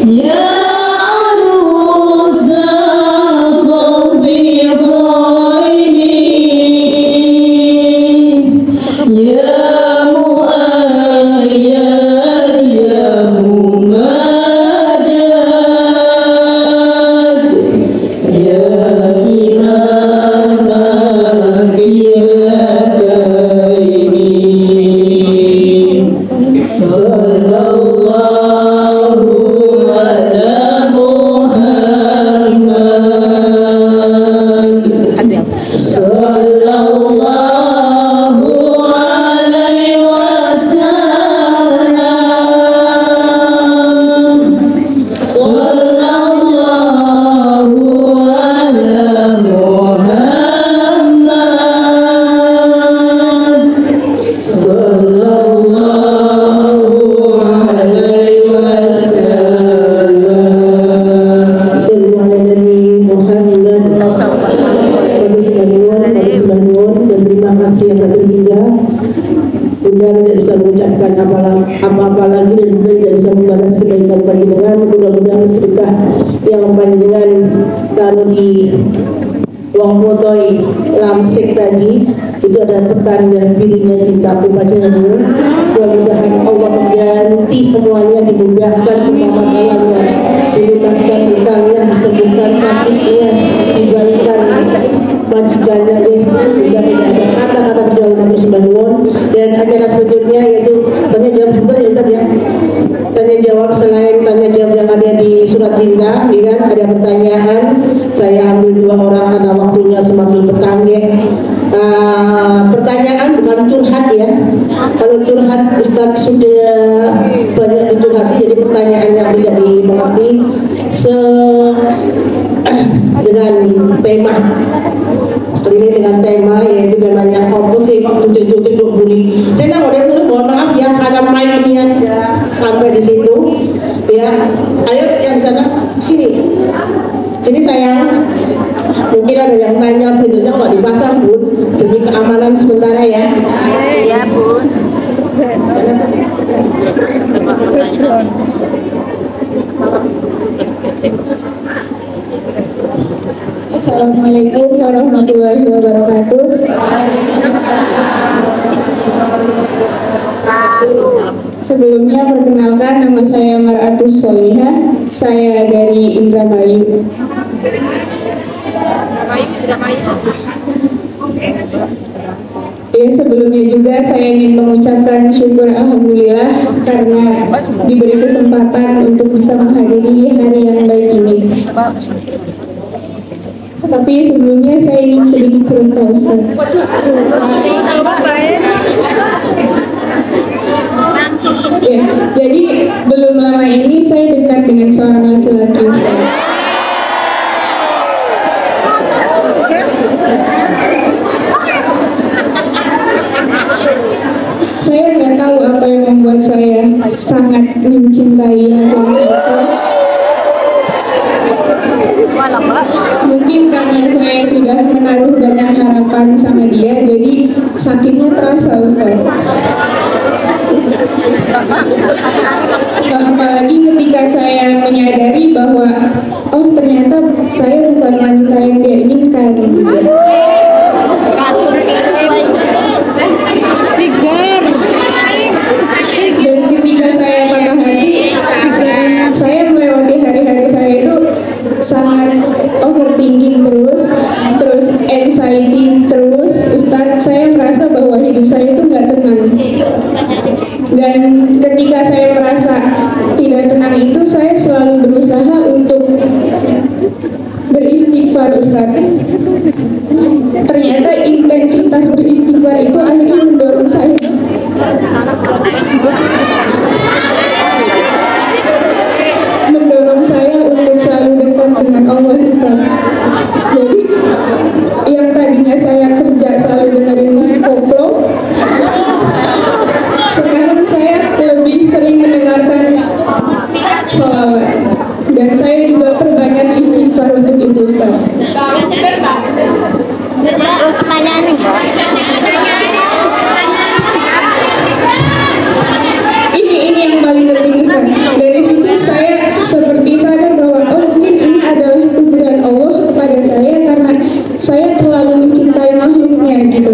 Ya apa-apa lagi dan Bunda tidak bisa membalas kebaikan panjenengan. Mudah-mudahan sedekah yang panjenengan taruh di wong potoi lamsik tadi itu adalah pertanda birunya cintaku padamu. Mudah-mudahan Allah mengganti semuanya, dimudahkan semua masalahnya, dilunaskan hutangnya, disembuhkan sakitnya, dibaikan majikannya. Sudah tidak ada kata-kata kecuali matur sembah nuwun. Dan acara selanjutnya yaitu tanya jawab sebentar ya Ustaz ya. Tanya jawab, selain tanya jawab yang ada di surat cinta, ya kan, ada pertanyaan. Saya ambil 2 orang karena waktunya semakin petang ya. Pertanyaan bukan curhat ya. Kalau curhat Ustaz sudah banyak dicurhati, jadi pertanyaan yang tidak dimengerti dengan tema sekali dengan tema yaitu namanya apa sih kok cucu-cucu duk buli. Saya nak udah mohon maaf ya karena mic-nya tidak sampai di situ ya. Ayo yang sana sini sayang. Mungkin ada yang tanya pintunya nggak dipasang Bun, demi keamanan sementara ya. Iya Bun. Assalamualaikum warahmatullahi wabarakatuh. Sebelumnya perkenalkan, nama saya Mar'atus Solihah. Saya dari Indramayu. Ya, sebelumnya juga saya ingin mengucapkan syukur alhamdulillah karena diberi kesempatan untuk bisa menghadiri hari yang baik ini. Tapi sebelumnya saya ingin sedikit cerita Ustaz. Ya, jadi belum lama ini saya dekat dengan seorang laki-laki Ustaz. Saya nggak tahu apa yang membuat saya sangat mencintai laki-laki itu. Mungkin karena saya sudah menaruh banyak harapan sama dia, jadi sakitnya terasa Ustaz. Apalagi ketika saya menyadari bahwa oh ternyata saya bukan wanita yang dia inginkan gitu. Dan ketika saya patah hati, saya melewati hari-hari saya itu sangat overthinking terus anxiety terus Ustadz. Saya merasa bahwa hidup saya itu nggak tenang, dan ketika saya merasa tidak tenang itu saya selalu berusaha untuk beristighfar Ustadz. Ternyata intensitas beristighfar itu akhirnya mendorong saya untuk selalu dekat dengan Allah Ustaz. Jadi yang tadinya saya kerja selalu dengerin musik koplo, sekarang saya lebih sering mendengarkan sholawat, dan saya juga perbanyak istighfar untuk itu Ustaz. Pertanyaan nih. Ini yang paling penting Ustaz. Dari situ saya seperti gitu.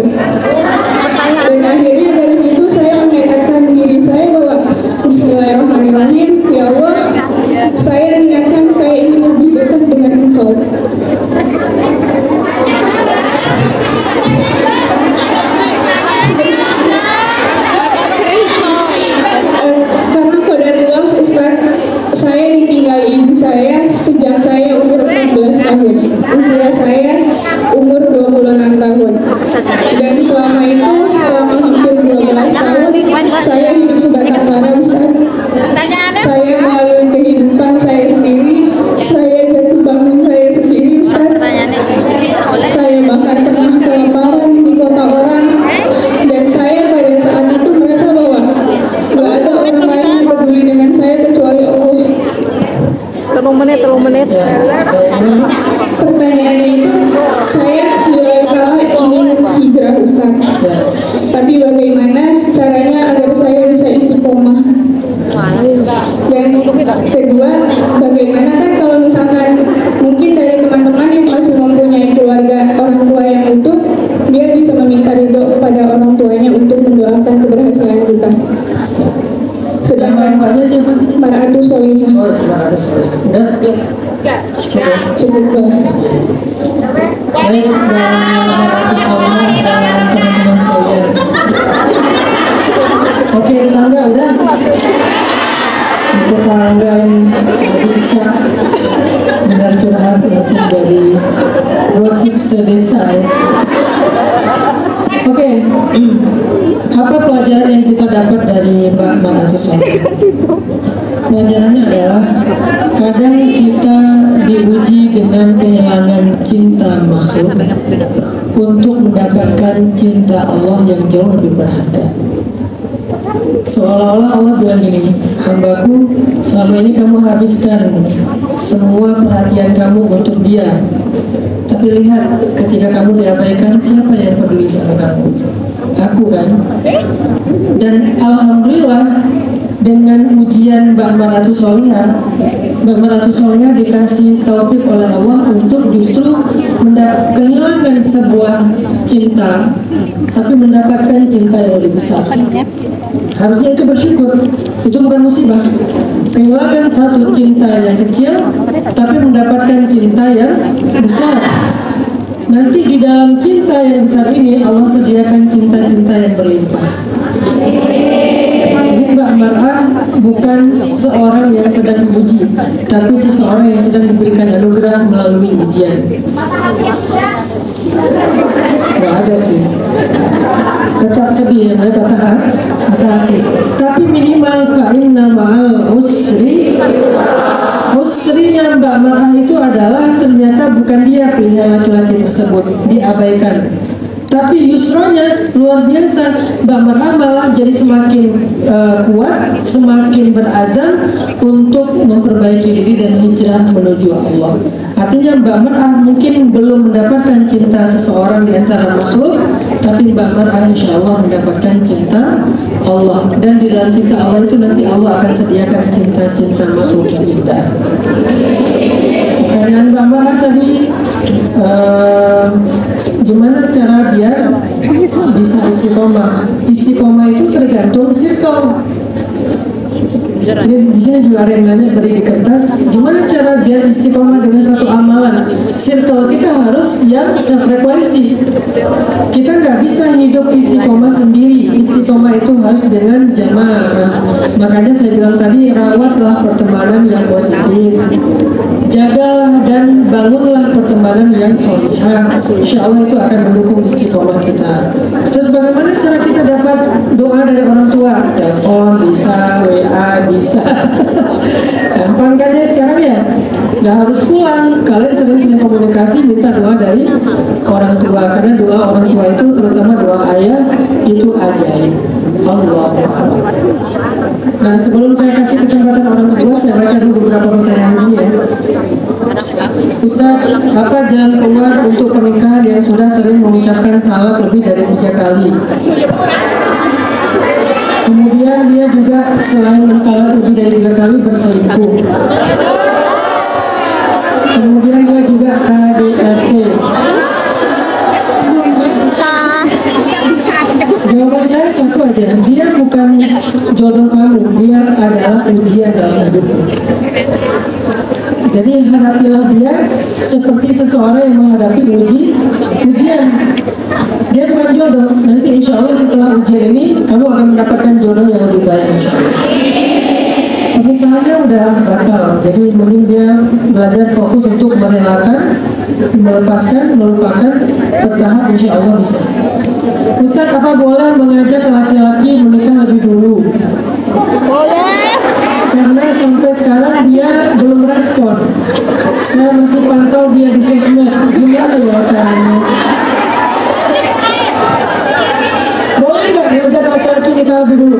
Dan akhirnya dari situ saya mengingatkan diri saya bahwa Bismillahirrahmanirrahim, ya Allah, saya niatkan saya ingin lebih dekat dengan Engkau. Karena qadarullah Ustaz, saya ditinggal ibu saya sejak saya umur 14 tahun. Usia saya umur 26 tahun. Dan selama itu, selama hampir 12 tahun, saya hidup sebatang kara, Ustaz. Saya melalui kehidupan saya sendiri, saya jatuh bangun saya sendiri, Ustaz. Saya bahkan pernah kelaparan di kota orang, dan saya pada saat itu merasa bahwa gak ada orang lain yang peduli dengan saya kecuali Allah. Telung menit. Pertanyaannya itu, saya lillahi ingin hijrah, Ustaz. Tapi bagaimana caranya agar saya bisa istiqomah? Dan kedua, bagaimana kan kalau misalkan mungkin dari teman-teman yang masih mempunyai keluarga orang tua yang utuh, dia bisa meminta ridho kepada orang tuanya untuk mendoakan keberhasilan kita. Sedangkan Mar'atu Sholihah. Udah? Cukup banget. Baik, dan teman-teman sekalian. Oke, tetangga udah. Tetangga yang bisa dengar curhat langsung dari gosip sedesa ya. Oke, apa pelajaran yang kita dapat dari Mbak Mar'atu Sholihah? Pelajarannya adalah kadang kita diuji dengan kehilangan cinta makhluk untuk mendapatkan cinta Allah yang jauh lebih berharga. Seolah-olah Allah bilang gini, hambaku, selama ini kamu habiskan semua perhatian kamu untuk dia, tapi lihat ketika kamu diabaikan, siapa yang peduli sama kamu? Aku kan. Dan alhamdulillah dengan ujian Mbak Mar'atu Sholihah, Mbak Mar'atu Sholihah dikasih taufik oleh Allah untuk justru kehilangan sebuah cinta, tapi mendapatkan cinta yang lebih besar. Harusnya itu bersyukur, itu bukan musibah. Kehilangan satu cinta yang kecil, tapi mendapatkan cinta yang besar. Nanti di dalam cinta yang besar ini Allah sediakan cinta-cinta yang berlimpah. Ini Mbak Mar'ah bukan seorang yang sedang diuji, tapi seseorang yang sedang diberikan anugerah melalui ujian. Gak ada sih. Tetap sedih, ada patah hati. Tapi minimal fa'inna ma'al usrinya Mbak Mar'ah itu adalah ternyata bukan dia pilihan laki-laki tersebut, diabaikan. Tapi yusronya luar biasa, Mbak Mar'ah malah jadi semakin kuat, semakin berazam untuk memperbaiki diri dan hijrah menuju Allah. Artinya Mbak Mar'ah mungkin belum mendapatkan cinta seseorang di antara makhluk, tapi Mbak Mar'ah insya Allah mendapatkan cinta Allah. Dan di dalam cinta Allah itu nanti Allah akan sediakan cinta-cinta makhluk yang indah. Pertanyaan Mbak Mar'ah tadi, gimana cara biar bisa istiqomah? Istiqomah itu tergantung circle. Di sini juga ada yang nanya tadi di kertas, gimana cara biar istiqomah dengan satu amalan? Circle kita harus yang sefrekuensi. Kita nggak bisa hidup istiqomah sendiri. Istiqomah itu harus dengan jamaah. Makanya saya bilang tadi, rawatlah pertemanan yang positif, jagalah dan bangunlah pertemanan yang solihah. Insya Allah itu akan mendukung istiqomah kita. Terus bagaimana cara kita dapat doa dari orang tua? Telepon bisa, WA bisa. Gampang kan ya sekarang ya? Gak harus pulang. Kalian sering-sering komunikasi, minta doa dari orang tua. Karena doa orang tua itu, terutama doa ayah, itu ajaib. Allah. Nah, sebelum saya kasih kesempatan orang tua, saya baca dulu beberapa pertanyaan di sini ya. Ustaz, apa jalan keluar untuk pernikahan yang sudah sering mengucapkan talak lebih dari 3 kali? Kemudian dia juga selain mentalak lebih dari 3 kali berselingkuh. Kemudian dia juga KDRT. aja, dia bukan jodoh kamu, dia adalah ujian dalam hidupmu. Jadi hadapilah dia seperti seseorang yang menghadapi ujian. Dia bukan jodoh. Nanti insya Allah setelah ujian ini kamu akan mendapatkan jodoh yang lebih baik insya Allah. Pernikahannya udah batal, jadi mungkin dia belajar fokus untuk merelakan, melepaskan, melupakan, bertahap insya Allah bisa. Ustaz, apa boleh mengajak laki-laki menikah lebih dulu? Boleh. Karena sampai sekarang dia belum respon. Saya masih pantau dia di sosmed. Gimana ya caranya? Boleh nggak mengajak laki-laki nikah lebih dulu?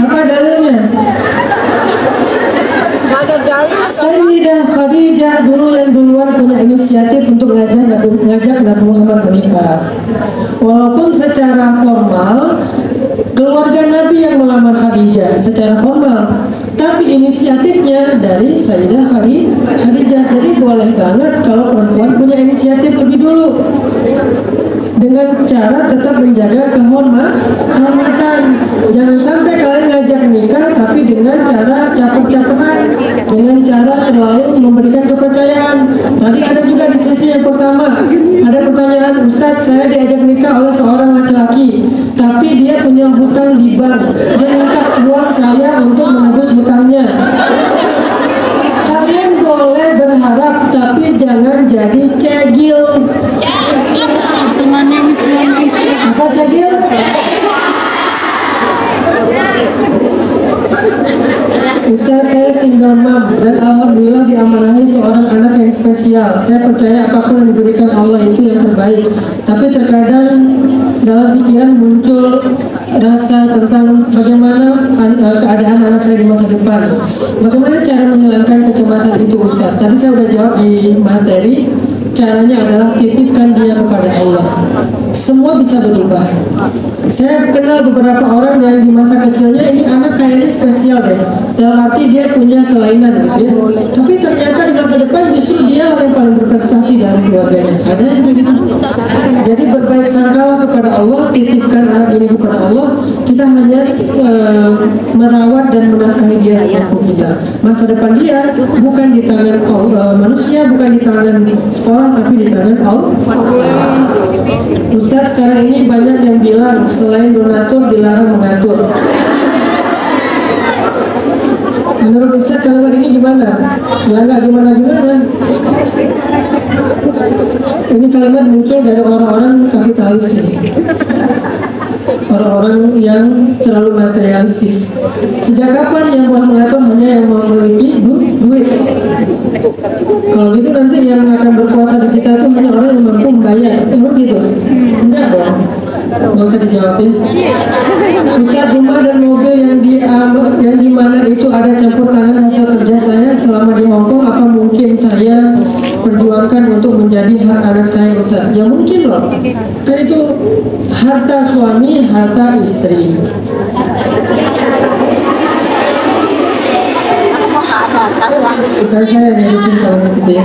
Apa dalilnya? Ada dalil. Sayyidah Khadijah dulu yang duluan punya inisiatif untuk ngajak Nabi Muhammad menikah. Walaupun secara formal keluarga Nabi yang melamar Khadijah secara formal, tapi inisiatifnya dari Sayyidah Khadijah. Jadi boleh banget kalau perempuan punya inisiatif lebih dulu dengan cara tetap menjaga kehormatan. Jangan sampai kalian ngajak nikah tapi dengan cara caper-caperan, dengan cara terlalu memberikan kepercayaan. Tadi ada juga di sesi yang pertama ada pertanyaan, Ustadz, saya diajak nikah oleh seorang laki-laki tapi dia punya hutang di bank, dia minta uang saya untuk menebus hutangnya. Kalian boleh berharap tapi jangan jadi cegil. Apa cegil? Ustaz, saya single mom dan alhamdulillah diamanahi seorang anak yang spesial. Saya percaya apapun yang diberikan Allah itu yang terbaik. Tapi terkadang dalam pikiran muncul rasa tentang bagaimana keadaan anak saya di masa depan. Bagaimana cara menghilangkan kecemasan itu, Ustaz? Tadi saya sudah jawab di materi. Caranya adalah titipkan dia kepada Allah. Semua bisa berubah. Saya kenal beberapa orang yang di masa kecilnya ini anak kayaknya spesial deh. Dalam arti dia punya kelainan gitu ya. Tapi ternyata di masa depan justru dia yang paling berprestasi dalam keluarganya. Ada yang kayak gitu. Jadi berbaik sangkalah kepada Allah, titipkan anak ini kepada Allah. Kita hanya merawat dan menafkahi dia semampu kita. Masa depan dia bukan di tangan manusia, bukan di tangan sekolah, tapi di tangan Allah. Ustaz, sekarang ini banyak yang bilang selain donatur dilarang mengatur. Menurut Ustaz kalimat ini gimana? Nggak gimana-gimana. Ini kalimat muncul dari orang-orang kapitalis ini. Orang-orang yang terlalu materialistis. Sejak kapan yang mau mengatur hanya yang memiliki duit? Kalau gitu nanti yang akan berkuasa di kita itu hanya orang yang mampu membayar. Begitu? Enggak dong. Nggak usah dijawab ya. Ustaz, rumah dan mobil yang di mana itu ada campur tangan hasil kerja saya selama di Hongkong, apa mungkin saya perjuangkan untuk menjadi hak anak saya, Ustaz? Ya mungkin loh. Kan itu harta suami, harta istri. Bukan saya yang ngurusin kalimat itu ya.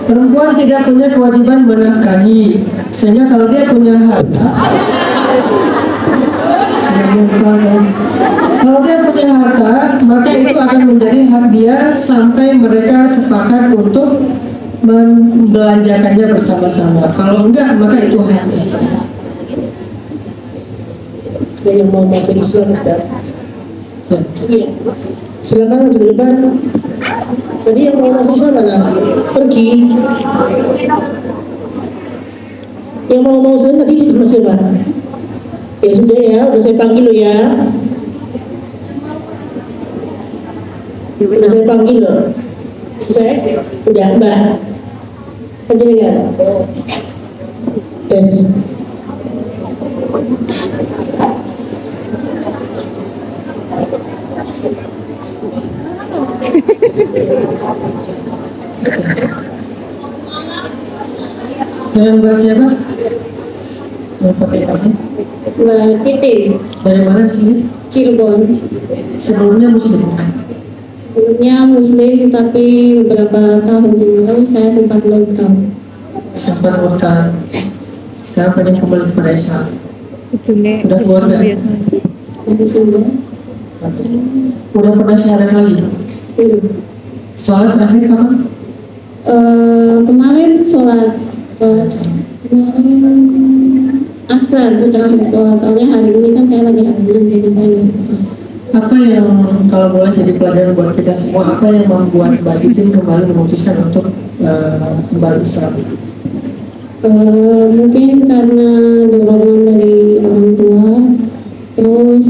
Perempuan tidak punya kewajiban menafkahi, sehingga kalau dia punya harta, kalau dia punya harta, maka itu akan menjadi hak dia sampai mereka sepakat untuk membelanjakannya bersama-sama. Kalau enggak, maka itu hak istri. Yang mau masuk Islam, Ustaz? Iya. Silakan di depan. Tadi yang mau masuk Islam mana? Pergi. Yang mau Islam tadi di rumah siapa? Ya sudah ya, udah saya panggil lo ya. Udah saya panggil lo. Saya udah Mbak. Penjaringan. Tes. Dengan Mbak siapa? Mau pakai apa? Mbak Titin. Dari mana sih? Cirebon. Sebelumnya Muslim. Sebelumnya Muslim, tapi beberapa tahun yang lalu saya sempat lockdown. Sempat murtad. sekarang pengen kembali kepada Islam. Udah keluarga? Masih single. Udah pernah syahadat lagi? Belum. Sholat terakhir kapan? Kemarin sholat kemarin asar itu terakhir sholat, soalnya hari ini kan saya lagi hamil jadi saya nggak bisa. Apa yang kalau boleh jadi pelajaran buat kita semua, apa yang membuat Mbak Titin kembali memutuskan untuk kembali Islam? Mungkin karena dorongan dari orang tua, terus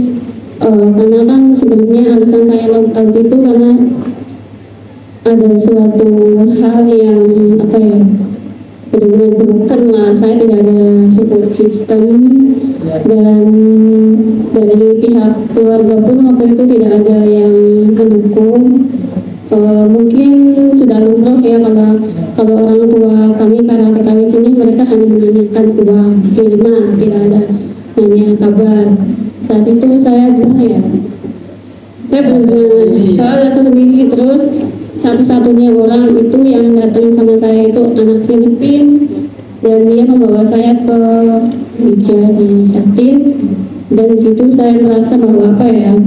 karena kan sebenarnya alasan saya log out itu karena ada suatu hal yang apa ya, benar-benar broken lah. Saya tidak ada support system dan dari pihak keluarga pun waktu itu tidak ada yang mendukung. Mungkin sudah lumrah ya kalau orang tua kami para TKW sini, mereka hanya menanyakan uang kiriman, tidak ada nanya kabar. Saat itu saya gimana ya, saya benar-benar rasa sendiri. Terus satu-satunya orang itu yang datang sama saya itu anak Filipina, dan dia membawa saya ke gereja di Satin, dan di situ saya merasa bahwa apa ya,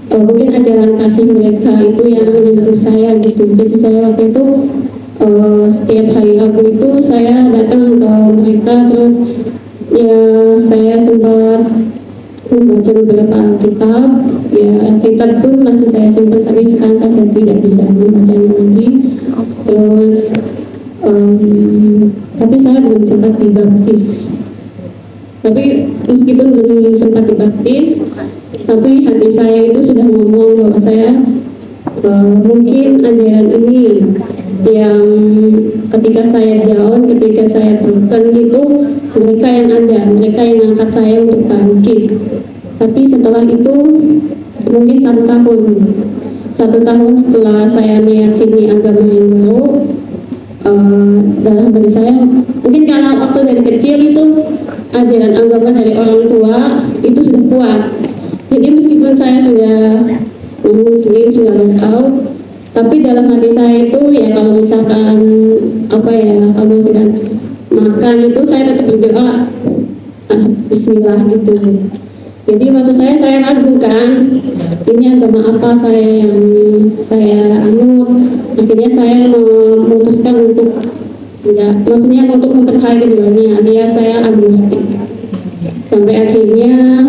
mungkin ajaran kasih mereka itu yang menyentuh saya gitu. Jadi saya waktu itu setiap hari Rabu itu saya datang ke mereka, terus ya saya sempat membaca beberapa kitab. Ya kitab pun masih saya simpan, tapi sekarang saya tidak bisa membacanya lagi. Terus tapi saya belum sempat dibaptis. Tapi meskipun belum sempat dibaptis, tapi hati saya itu sudah ngomong bahwa saya mungkin ajaran ini yang ketika saya down, ketika saya broken itu mereka yang ada, mereka yang angkat saya untuk bangkit. Tapi setelah itu mungkin satu tahun setelah saya meyakini agama yang baru, dalam hati saya mungkin karena waktu dari kecil itu ajaran agama dari orang tua itu sudah kuat. Jadi meskipun saya sudah Muslim, sudah lock out, tapi dalam hati saya itu ya kalau misalkan apa ya, kalau misalkan makan itu saya tetap berdoa Bismillah gitu. Jadi waktu saya ragu kan, ini agama apa yang saya anut. Akhirnya saya memutuskan untuk enggak, maksudnya untuk mempercayai keduanya. Dia saya agnostik. Sampai akhirnya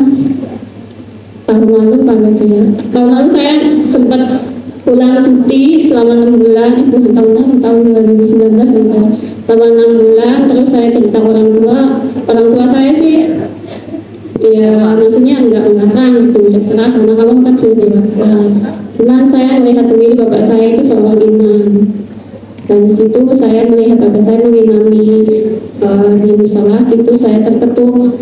tahun lalu saya sempat pulang cuti selama 6 bulan, tahun 2019 selama 6 bulan. Terus saya cerita orang tua saya sih ya maksudnya enggak melarang gitu, terserah karena kamu kan sudah dewasa. Cuman saya melihat sendiri bapak saya itu seorang imam, dan di situ saya melihat bapak saya mengimami di musola itu, saya terketuk.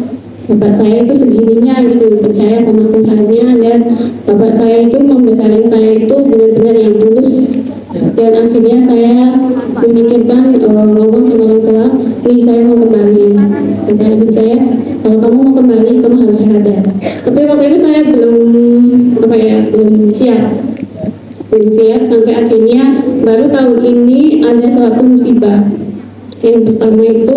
Bapak saya itu segininya gitu, percaya sama Tuhannya, dan bapak saya itu membesarkan saya itu benar-benar yang tulus. Dan akhirnya saya memikirkan ngomong sama orang tua, nih saya mau kembali. Kata ibu saya, kalau kamu mau kembali kamu harus syahadat. Tapi waktu itu saya belum siap sampai akhirnya baru tahun ini ada suatu musibah. Yang pertama itu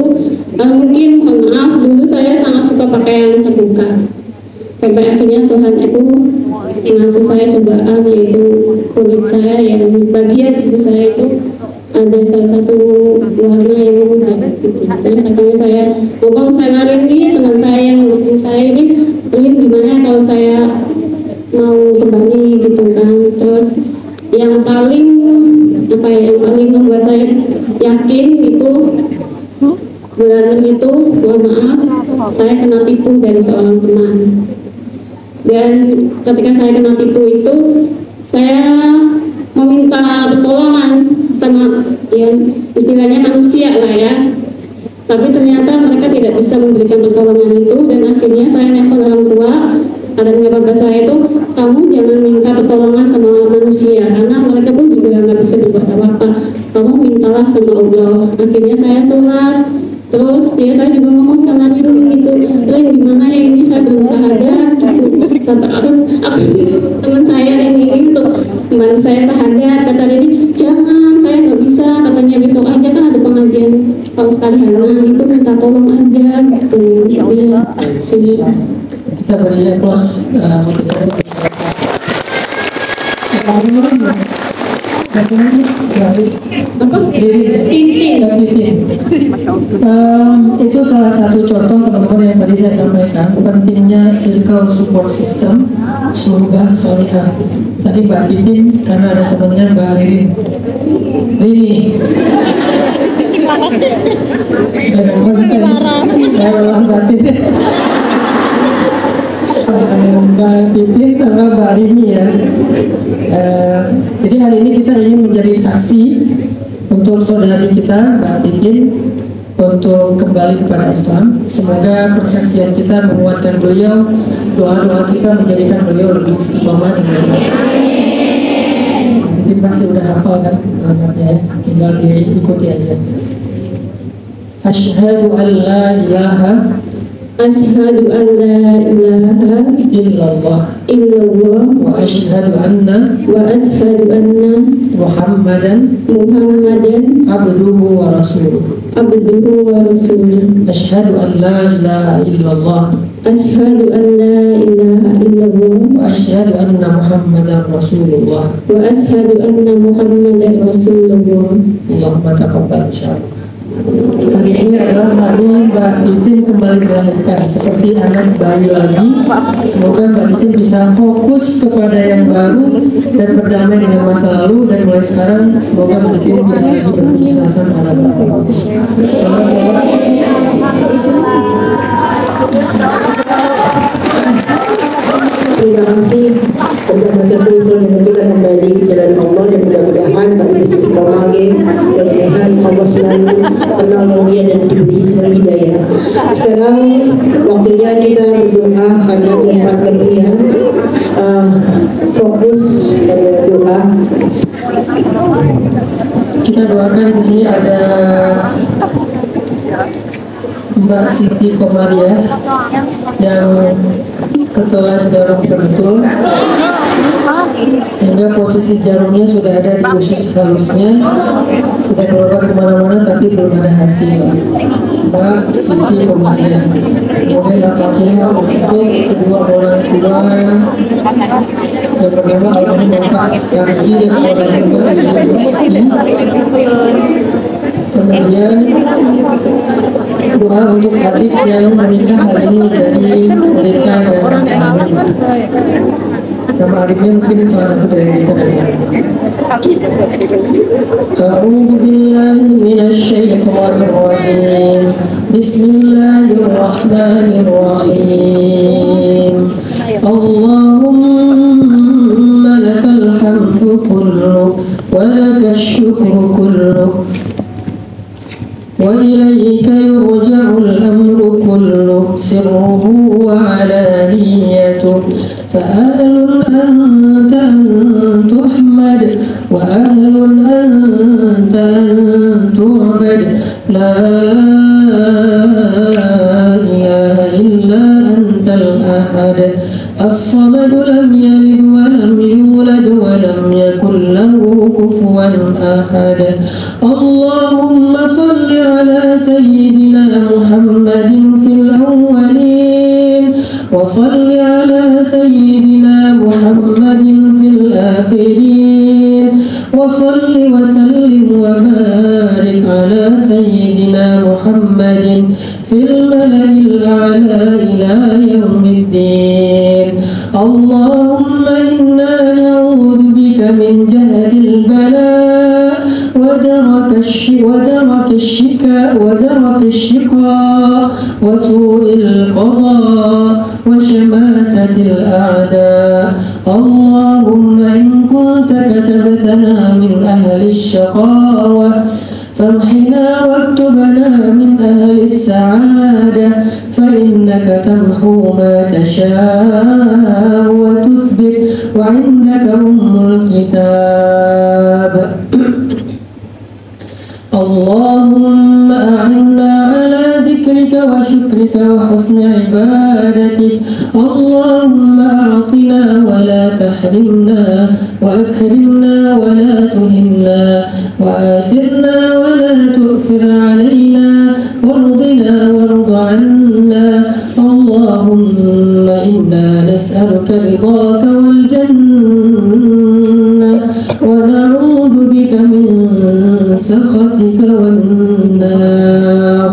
mungkin mohon maaf, dulu saya sangat suka pakaian terbuka. Sampai akhirnya Tuhan itu ngasih saya cobaan, yaitu kulit saya yang bagian tubuh saya itu ada salah satu warna yang memudar gitu. Terus akhirnya saya ngomong sama Rini, teman saya yang mendukung saya ini, gimana kalau saya mau kembali gitu kan. Terus yang paling membuat saya yakin itu bulan 6 itu, mohon maaf, saya kena tipu dari seorang teman. Dan ketika saya kena tipu itu, saya meminta pertolongan sama yang istilahnya manusia lah ya. Tapi ternyata mereka tidak bisa memberikan pertolongan itu, dan akhirnya saya nelfon orang tua. Katanya bapak saya itu, kamu jangan minta pertolongan sama manusia karena mereka pun juga nggak bisa berbuat apa-apa. Kamu mintalah sama Allah. Akhirnya saya sholat. Terus ya saya juga ngomong sama dia gitu, gimana ya ini saya belum syahadat gitu. Terus teman saya ini untuk membantu saya syahadat, kata ini jangan, saya nggak bisa, katanya besok aja kan ada pengajian Pak Ustadz Hanan, itu minta tolong aja ini sini. Kita beri applause motivasi. Apa? Titin. Itu salah satu contoh teman-teman yang tadi saya sampaikan, pentingnya circle support system Suhbah Solihah. Tadi Mbak Titin karena ada temannya Mbak Rini. Saya ulang batin. Mbak Titin sama Mbak Rini ya. Jadi hari ini kita ingin menjadi saksi untuk saudari kita Mbak Titin untuk kembali kepada Islam. Semoga persaksian kita menguatkan beliau, doa-doa kita menjadikan beliau lebih istiqomah dengan Mbak Titin pasti udah hafal kan kalimatnya ya, tinggal diikuti aja. Asyhadu an la ilaha Asyhadu an la ilaha illallah illallah wa ashhadu anna Muhammadan abduhu wa rasuluh. Asyhadu an la ilaha illallah Asyhadu an la ilaha illallah wa ashhadu anna Muhammadan rasulullah. Allahumma taqabbal insyaallah. Hari ini adalah hari Mbak Titin kembali dilahirkan seperti anak bayi lagi. Semoga Mbak Titin bisa fokus kepada yang baru dan berdamai dengan masa lalu, dan mulai sekarang semoga Mbak Titin tidak lagi berputus asa terhadap Allah. Selamat ya Mbak. Terima kasih. Semoga saya terus menentukan kembali di jalan Allah, dan mudah-mudahan bagi istiqomah mudah-mudahan Allah selalu kenal dia dan diberi semua hidayah. Sekarang waktunya kita berdoa karena jam 4 lebih ya. Fokus dengan doa. Kita doakan di sini ada Mbak Siti Komaria yang keselan jarum pentul sehingga posisi jarumnya sudah ada di usus halusnya, sudah keluar kemana-mana tapi belum ada hasil. Mbak Siti Komaria, kemudian Al-Fatihah untuk kedua orang tua yang bernama almarhum Bapak Yarji dan orang tua Ibu Siti. Kemudian doa untuk adik yang menikah hari ini dari mereka dan nama adiknya mungkin salah satu dari kita dari A'udzu billahi minasy syaithanir rajim. Bismillahirrahmanirrahim. Allahumma lakal hamdu kullu wa lakal syukru kullu wa ilaika yurja'ul amru kullu sirruhu wa alaniyatuhu fa'ahlun anta an tuhmad wa ahlun anta an tu'bad la ilaha illa antal ahad as-samad lam yalid wa lam yulad wa lam yakul lahu kufuwan ahad. Allahumma salli ala sayyidina Muhammadin fil awwalin wa salli ala sayyidina Muhammadin fil akhirin wa salli wa sallim wa barik ala sayyidina Muhammadin fil mala'il a'la ila yaumiddin. Allahumma inna na'udzu bika min jahdil bala wa daraki الشقاء وسوء القضاء وشماتة الأعداء. اللهم إن كنت كتبتنا من أهل الشقاوة فامحنا واكتبنا من أهل السعادة فإنك تمحو ما تشاء وتثبت وعندك الكتاب. اللهم أعنا على ذكرك وشكرك وحسن عبادتك. اللهم أعطنا ولا تحرمنا وأكرمنا ولا تهنا وآثرنا ولا تؤثر علينا وارضنا وارض عنا اللهم إنا نسألك رضاك والجنة ونعوذ بك من سخطك والنار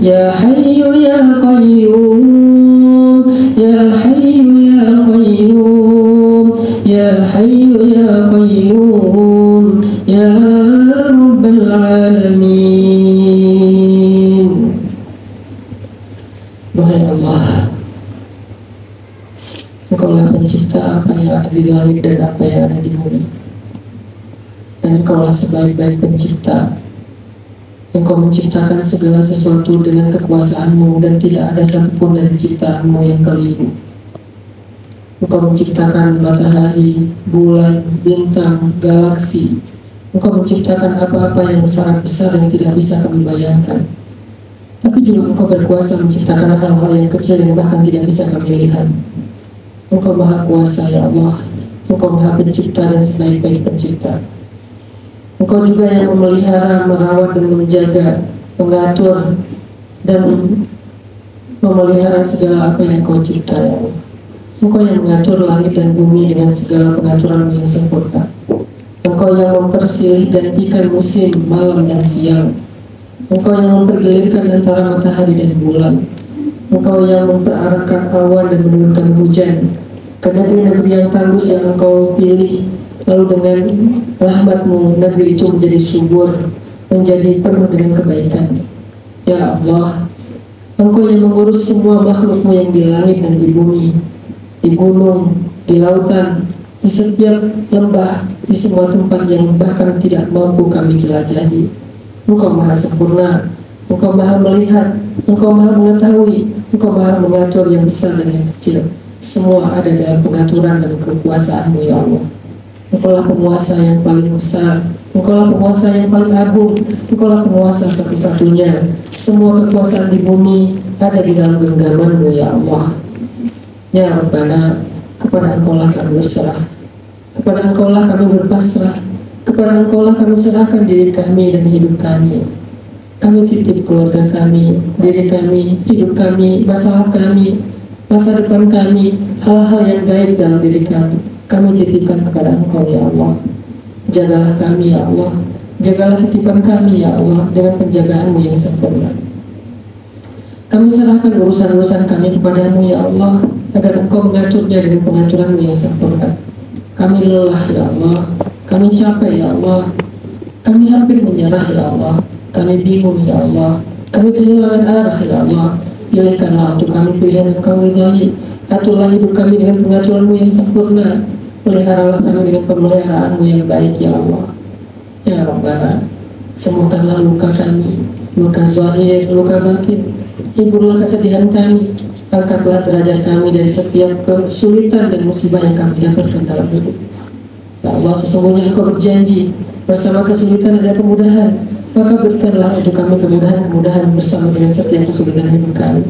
يا حي يا قيوم يا حي يا قيوم يا حي يا قيوم يا رب العالمين. Wahai Allah, Engkaulah pencipta apa yang ada di langit dan apa yang ada di bumi, dan Engkaulah sebaik-baik pencipta. Engkau menciptakan segala sesuatu dengan kekuasaan-Mu dan tidak ada satupun dari ciptaan-Mu yang keliru. Engkau menciptakan matahari, bulan, bintang, galaksi. Engkau menciptakan apa-apa yang sangat besar yang tidak bisa kami bayangkan. Tapi juga Engkau berkuasa menciptakan hal-hal yang kecil yang bahkan tidak bisa kami lihat. Engkau Maha Kuasa ya Allah. Engkau Maha Pencipta dan sebaik-baik pencipta. Engkau juga yang memelihara, merawat dan menjaga, mengatur dan memelihara segala apa yang Kau cipta ya Allah. Engkau yang mengatur langit dan bumi dengan segala pengaturan yang sempurna. Engkau yang mempersilih gantikan musim, malam dan siang. Engkau yang mempergilirkan antara matahari dan bulan. Engkau yang memperarahkan awan dan menurunkan hujan ke negeri-negeri yang tandus yang Engkau pilih. Lalu dengan rahmat-Mu negeri itu menjadi subur, menjadi penuh dengan kebaikan. Ya Allah, Engkau yang mengurus semua makhluk-Mu yang di langit dan di bumi, di gunung, di lautan, di setiap lembah, di semua tempat yang bahkan tidak mampu kami jelajahi. Engkau Maha Sempurna, Engkau Maha Melihat, Engkau Maha Mengetahui, Engkau Maha Mengatur yang besar dan yang kecil. Semua ada dalam pengaturan dan kekuasaan-Mu ya Allah. Engkaulah penguasa yang paling besar, Engkaulah penguasa yang paling agung, Engkaulah penguasa satu-satunya. Semua kekuasaan di bumi ada di dalam genggaman-Mu ya Allah. Ya Rabbana, kepada Engkaulah kami berserah, kepada Engkaulah kami berpasrah, kepada Engkaulah kami serahkan diri kami dan hidup kami. Kami titip keluarga kami, diri kami, hidup kami, masalah kami, masa depan kami, hal-hal yang gaib dalam diri kami. Kami titipkan kepada Engkau ya Allah. Jagalah kami ya Allah, jagalah titipan kami ya Allah dengan penjagaan-Mu yang sempurna. Kami serahkan urusan-urusan kami kepada-Mu ya Allah, agar Engkau mengaturnya dengan pengaturan-Mu yang sempurna. Kami lelah ya Allah, kami capek ya Allah, kami hampir menyerah ya Allah, kami bingung ya Allah, kami kehilangan arah ya Allah. Pilihkanlah untuk kami pilihan yang Kau ridhai. Aturlah hidup kami dengan pengaturan-Mu yang sempurna. Peliharalah kami dengan pemeliharaan-Mu yang baik ya Allah. Ya Rabbana, sembuhkanlah luka kami, luka zahir, luka batin. Hiburlah kesedihan kami. Angkatlah derajat kami dari setiap kesulitan dan musibah yang kami dapatkan dalam hidup. Ya Allah, sesungguhnya Engkau berjanji bersama kesulitan ada kemudahan. Maka berikanlah untuk kami kemudahan-kemudahan bersama dengan setiap kesulitan hidup kami.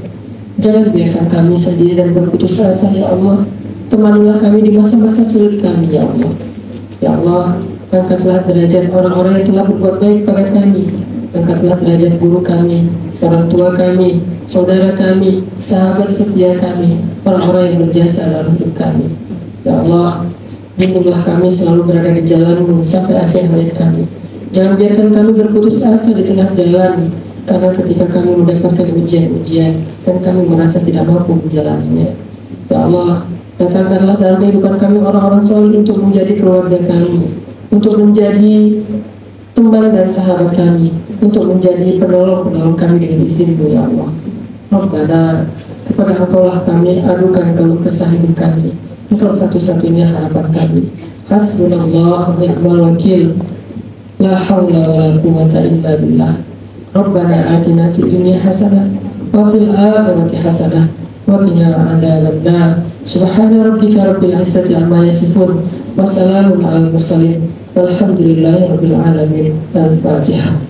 Jangan biarkan kami sendiri dan berputus asa ya Allah. Temanilah kami di masa-masa sulit kami ya Allah. Ya Allah, angkatlah derajat orang-orang yang telah berbuat baik pada kami. Angkatlah derajat guru kami, orang tua kami, saudara kami, sahabat setia kami, orang-orang yang berjasa dalam hidup kami. Ya Allah, bimbinglah kami selalu berada di jalan-Mu sampai akhir hayat kami. Jangan biarkan kami berputus asa di tengah jalan, karena ketika kami mendapatkan ujian-ujian dan kami merasa tidak mampu menjalaninya. Ya Allah, datangkanlah dalam kehidupan kami orang-orang soleh untuk menjadi keluarga kami, untuk menjadi teman dan sahabat kami, untuk menjadi penolong-penolong kami dengan izin-Mu ya Allah. Rabbana, kepada Engkaulah kami adukan keluh kesah hidup kami. Engkau satu-satunya harapan kami. Hasbunallah wa ni'mal wakil. La haula wa la quwwata illa billah. Rabbana atina fid dunya hasanah wa fil akhirati hasanah wa qina adzabannar. Subhana rabbika rabbil izzati amma yasifun wa salamun alal mursalin walhamdulillahi rabbil alamin. Al-Fatihah.